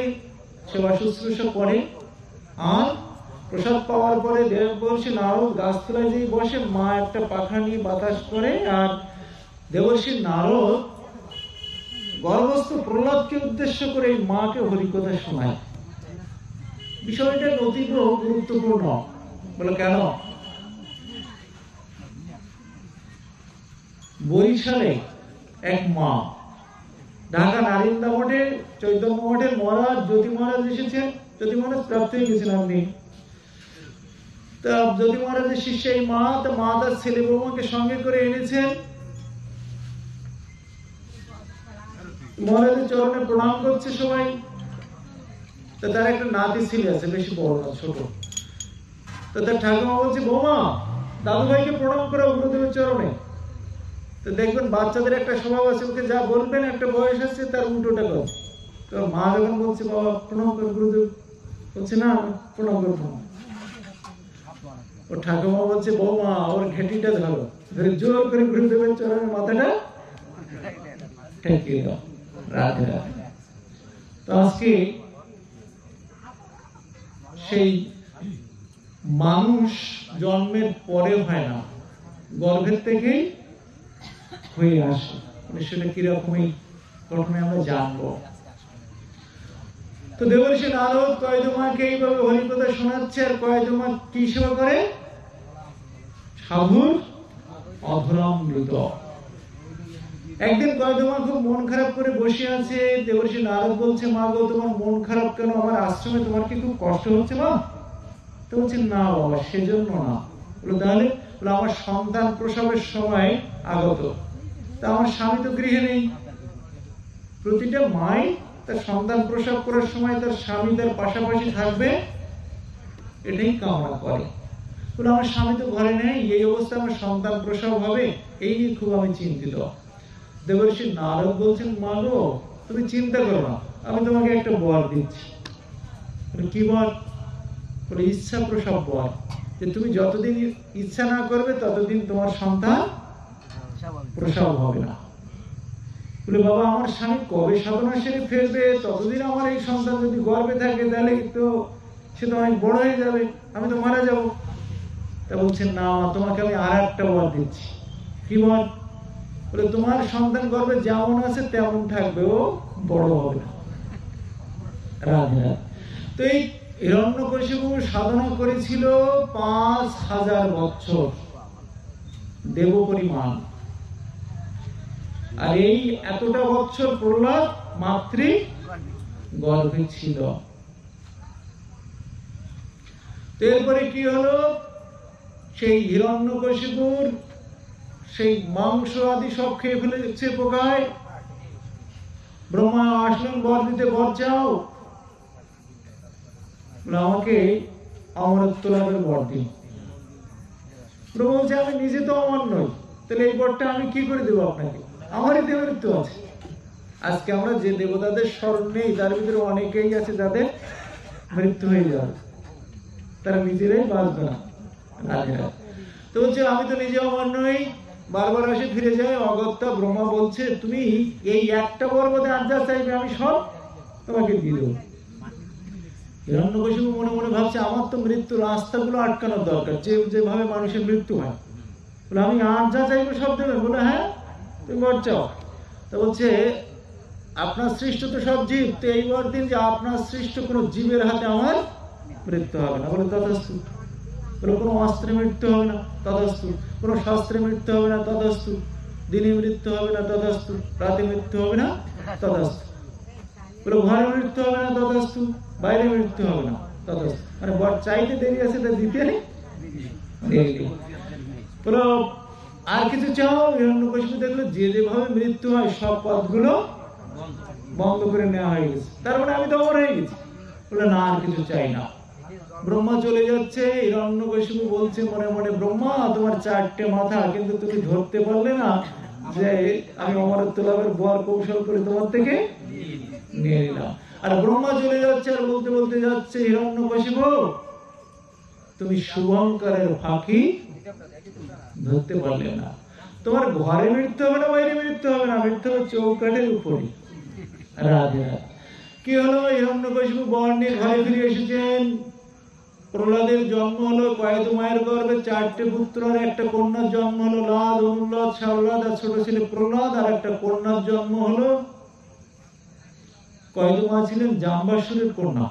সেবা শুশ্রূষা করে, আর প্রসাদ পাওয়ার পরে দেবর্ষি নারদ গাছতলায় যেই বসে, মা একটা পাখা নিয়ে বাতাস করে, আর দেবর্ষি নারদ গর্ভস্থ প্রহ্লাদকে উদ্দেশ্য করে এই মাকে হরিকথা শোনায়। বিষয়টা অতীব গুরুত্বপূর্ণ। বলে কেন? বরিশালে এক মা, ঢাকা নারিন্দা মঠে চৈতন্য মঠের মহারাজ জ্যোতি মহারাজ এসেছেন। জ্যোতি মহারাজ প্রাপ্ত হয়ে গেছেন আপনি। তা জ্যোতি মহারাজের শিষ্য এই মা, তা মা তার ছেলে বৌমাকে সঙ্গে করে এনেছেন। মহারাজের চরণে প্রণাম করছে সবাই। তো তার একটা নাতি ছেলে আছে, বেশি বড় না, ছোট। তো তার ঠাকুমা বলছে, বৌমা দাদু ভাইকে প্রণাম করো গুরুদেবের চরণে। তো দেখবেন বাচ্চাদের একটা স্বভাব আছে, ওকে যা বলবেন একটা বয়স আছে তার উল্টোটা করে। তো মা যখন বলছে, বাবা প্রণাম কর গুরুদেব, বলছে না প্রণাম করবো। ও ঠাকুমা বলছে, বৌমা ওর ঘেটিটা ধরো, ধরে জোর করে গুরুদেবের চরণে মাথাটা ঠেকিয়ে দাও। রাধে রাধে। তো আজকে সেই মানুষ জন্মের পরে হয় না, গর্ভের থেকেই হয়ে আসে। সেটা কিরকমই প্রথমে আমরা জানবো। তো দেবর্ষি নারদ কয়েদুমাকে এইভাবে হরিকথা শোনাচ্ছে, আর কয়েদুমা কি সেবা করে? সাধুর অধরামৃত। একদিন কয়েদুমা খুব মন খারাপ করে বসে আছে। দেবর্ষি নারদ বলছে, মা গো তোমার মন খারাপ কেন? আমার আশ্রমে তোমার কি খুব কষ্ট হচ্ছে মা? তো বলছে, না বাবা সেজন্য না। বলো তাহলে? বলে আমার সন্তান প্রসবের সময় আগত, তা আমার স্বামী তো গৃহে নেই। প্রতিটা মাই তার সন্তান প্রসব করার সময় তার স্বামী তার পাশাপাশি থাকবে, এটাই কামনা করে। বলে আমার স্বামী তো ঘরে নেই, এই অবস্থা আমার সন্তান প্রসব হবে, এই নিয়ে খুব আমি চিন্তিত। দেবর্ষি নারদ বলছেন, মা গো তুমি চিন্তা করো না, আমি তোমাকে একটা বর দিচ্ছি। কি বর? বলে ইচ্ছা প্রসব বর, যে তুমি যতদিন ইচ্ছা না করবে ততদিন তোমার সন্তান প্রসব হবে না। বলে বাবা আমার স্বামী কবে সাধনা সেরে ফেলবে, ততদিন আমার এই সন্তান যদি গর্ভে থাকে তাহলে তো সে তো অনেক বড় হয়ে যাবে, আমি তো মারা যাবো। তা বলছেন না তোমাকে আমি আর একটা বর দিচ্ছি। কি বর? বলে তোমার সন্তান গর্ভে যেমন আছে তেমন থাকবে, ও বড় হবে না। রাধা। তো এই হিরণ্যকশিপু সাধনা করেছিল 5000 বছর, দেব পরিমাণ। আর এই এতটা বছর প্রহ্লাদ মাতৃ গর্ভে ছিল। এরপরে কি হলো, সেই হিরণ্যকশিপুর সেই মাংস আদি সব খেয়ে ফেলেছে পোকায়। ব্রহ্মা আসলেন বর দিতে, বর চাও? আমাকে অমরত্ব লাভের বর দিন। ব্রহ্মা বলছে আমি নিজে তো অমর নই, তাহলে এই বরটা আমি কি করে দেবো আপনাকে? আমারই দেবত্ব আছে। আজকে আমরা যে দেবতাদের স্মরণ নেই তার ভিতরে অনেকেই আছে যাদের মৃত্যু হয়ে যাবে, তারা নিজেরাই বাঁচবে না। তো বলছে আমি তো নিজে অমর নই, বারবার আসে ফিরে যায় অগত্যা। ব্রহ্মা বলছে তুমি এই একটা বর বোধে আর যা চাইবে আমি সব তোমাকে দিয়ে দেবো। হিরণ্যকশিপু মনে মনে ভাবছে আমার তো মৃত্যুর রাস্তাগুলো আটকানোর দরকার, যেভাবে মানুষের মৃত্যু হয়। বলে আমি আর যা চাইবো সব দেবে? বলে হ্যাঁ তুমি বর চাও। তা বলছে আপনার সৃষ্ট তো সব জীব, তো এই বর দিন যে আপনার সৃষ্ট কোন জীবের হাতে আমার মৃত্যু হবে না। বলে তথাস্তু। বলে কোনো অস্ত্রে মৃত্যু হবে না, তথাস্তু। কোনো শাস্ত্রে মৃত্যু হবে না, তথাস্তু। দিনে মৃত্যু হবে না, তথাস্তু। রাতে মৃত্যু হবে না, তথাস্তু। বলে ঘরে মৃত্যু হবে না, তথাস্তু। বাইরে মৃত্যু হবে না, তথাস্তু। মানে বর চাইতে দেরি আছে, তা দিতে দেরি। বলো আর কিছু চাও? হিরণ্যকশিপু দেখলো যে যেভাবে মৃত্যু হয় সব পথগুলো বন্ধ করে নেওয়া হয়ে গেছে, তার মানে আমি তো অমর হয়ে গেছি। বলে না আর কিছু চাই না। ব্রহ্মা চলে যাচ্ছে, হিরণ্যকশিপু বলছে মনে মনে, ব্রহ্মা তোমার 4টে মাথা, কিন্তু তুমি ধরতে পারলে না যে আমি অমরত্ব লাভের বর কৌশল করে তোমার থেকে নিয়ে নিলাম। আর ব্রহ্মা চলে যাচ্ছে আর বলতে বলতে যাচ্ছে, হিরণ্যকশিপু তুমি শুভঙ্করের ফাঁকি ধরতে পারলে না। তোমার ঘরে মৃত্যু হবে না, বাইরে মৃত্যু হবে না, মৃত্যু হবে চৌকাঠের উপরে। রাধে। কি হলো, হিরণ্যকশিপু বর নিয়ে ঘরে ফিরে এসেছেন। প্রহ্লাদের জন্ম হলো কয়েদ মায়ের গর্ভে, 4টে পুত্র আর একটা কন্যার জন্ম হলো, লাদ, অনুল্লাদ, সারলাদ আর ছোট ছেলে প্রহ্লাদ। আর একটা কন্যার জন্ম হলো, কয়েদ মা ছিলেন জাম্বাসুরের কন্যা।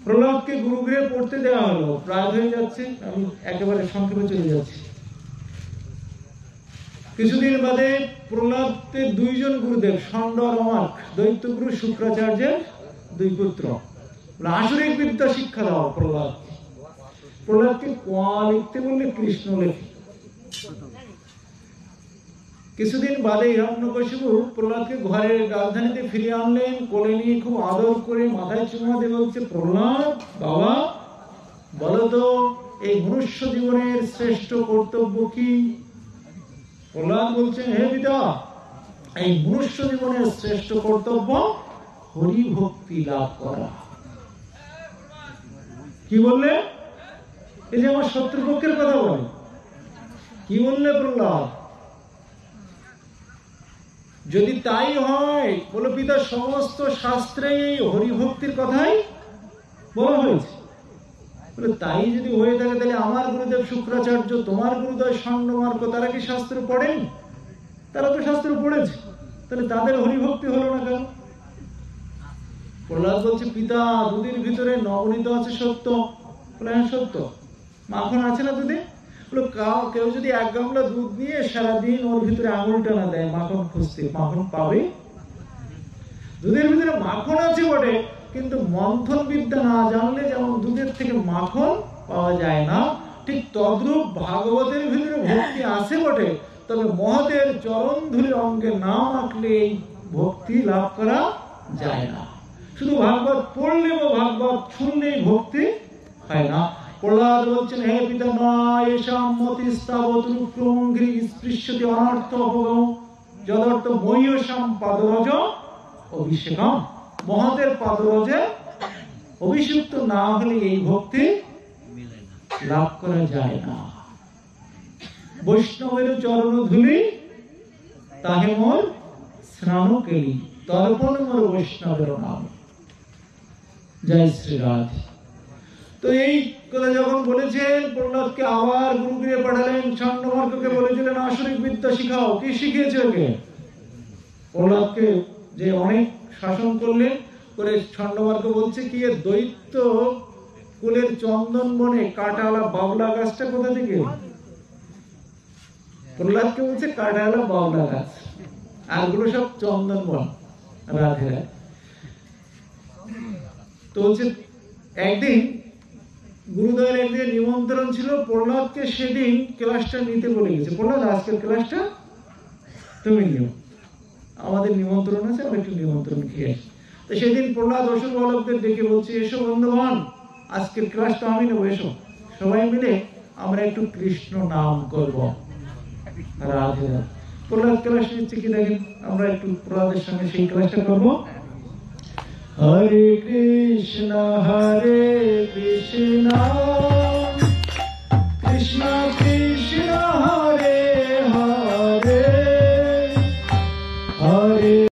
প্রহ্লাদকে গুরুগৃহে পড়তে দেওয়া হলো, প্রায় হয়ে যাচ্ছে, আমি একেবারে সংক্ষেপে চলে যাচ্ছি। কিছুদিন বাদে প্রহ্লাদের 2 জন গুরুদেব, ষণ্ড আর অমার্ক, দৈত্যগুরু শুক্রাচার্যের 2 পুত্র, আসরিক বিদ্যা শিক্ষা দাও প্রহ্লাদ। প্রহ্লাদকে কোয়া লিখতে বললে কৃষ্ণ লেখে। কিছুদিন বাদে হিরণ্যকশিপু প্রহ্লাদকে ঘরের রাজধানীতে ফিরিয়ে আনলেন, কোলে নিয়ে খুব আদর করে মাথায় চুমা দিয়ে বলছে, প্রহ্লাদ বাবা বলতো এই মনুষ্য জীবনের শ্রেষ্ঠ কর্তব্য কি? প্রহ্লাদ বলছেন, হে পিতা, এই মনুষ্য জীবনের শ্রেষ্ঠ কর্তব্য হরি ভক্তি লাভ করা। কি বললে? এই যে আমার শত্রুপক্ষের কথা বলে। কি বললে প্রহ্লাদ? যদি তাই হয়, বলো পিতা সমস্ত শাস্ত্রে এই হরিভক্তির কথাই বলা হয়েছে। বলে তাই যদি হয়ে থাকে তাহলে আমার গুরুদেব শুক্রাচার্য, তোমার গুরুদেব ষণ্ড-মার্ক, তারা কি শাস্ত্র পড়েন? তারা তো শাস্ত্র পড়েছে, তাহলে তাদের হরিভক্তি হলো না কেন? প্রহ্লাদ বলছে, পিতা দুধের ভিতরে নবনীত আছে সত্য। বলে হ্যাঁ সত্য। মাখন আছে না দুধে? বলে কেউ যদি 1 গামলা দুধ নিয়ে সারাদিন ওর ভিতরে আঙুলটা না দেয় মাখন খুঁজতে, মাখন পাবে? দুধের ভিতরে মাখন আছে বটে, কিন্তু মন্থন বিদ্যা না জানলে যেমন দুধের থেকে মাখন পাওয়া যায় না, ঠিক তদ্রূপ ভাগবতের ভিতরে ভক্তি আছে বটে, তবে মহতের চরণ ধুলি অঙ্গে না মাখলে এই ভক্তি লাভ করা যায় না। শুধু ভাগবত পড়লে বা ভাগবত শুনলেই ভক্তি হয় না। প্রহ্লাদ বলছেন, হে পিতামহ, এষাম মতিস্তাবতুক্রমঙ্ঘ্রি স্পৃশ্যতি অনর্থ অপগম যদর্থ মহ্যসাম পাদরজ অভিষেকম। মহতের পাদরজে অভিষিক্ত না হলে এই ভক্তি লাভ করা যায় না। বৈষ্ণবের চরণ ধুলি তাহে মোর স্নান কেলি, তর্পণ মোর বৈষ্ণবের নাম। জয় শ্রী রাধে। তো এই কথা যখন বলেছেন, প্রহ্লাদকে আবার গুরুগৃহে পাঠালেন। ছন্দমার্গকে বলেছিলেন আসরিক বিদ্যা শিখাও। কি শিখিয়েছে ওকে? প্রহ্লাদকে যে অনেক শাসন করলেন, করে ছন্দমার্গ বলছে কি, দৈত্য কুলের চন্দন বনে কাটালা বাবলা গাছটা কোথা থেকে? প্রহ্লাদকে বলছে কাটালা বাবলা গাছ, আর গুলো সব চন্দন বন। রাধে রাধে। তো বলছে একদিন গুরুদয়ের একদিন নিমন্ত্রণ ছিল, প্রহ্লাদকে সেদিন ক্লাসটা নিতে বলে গেছে। প্রহ্লাদ, আজকের ক্লাসটা তুমি নিও, আমাদের নিমন্ত্রণ আছে, আমরা একটু নিমন্ত্রণ খেয়ে আসি। তো সেদিন প্রহ্লাদ অসুর বালকদের ডেকে বলছে, এসো বন্ধুগণ, আজকের ক্লাসটা আমি নেবো, এসো সবাই মিলে আমরা একটু কৃষ্ণ নাম করব। রাধে রাধে। প্রহ্লাদ ক্লাস নিচ্ছে কি দেখেন, আমরা একটু প্রহ্লাদের সঙ্গে সেই ক্লাসটা করবো। হরে কৃষ্ণ কৃষ্ণ কৃষ্ণ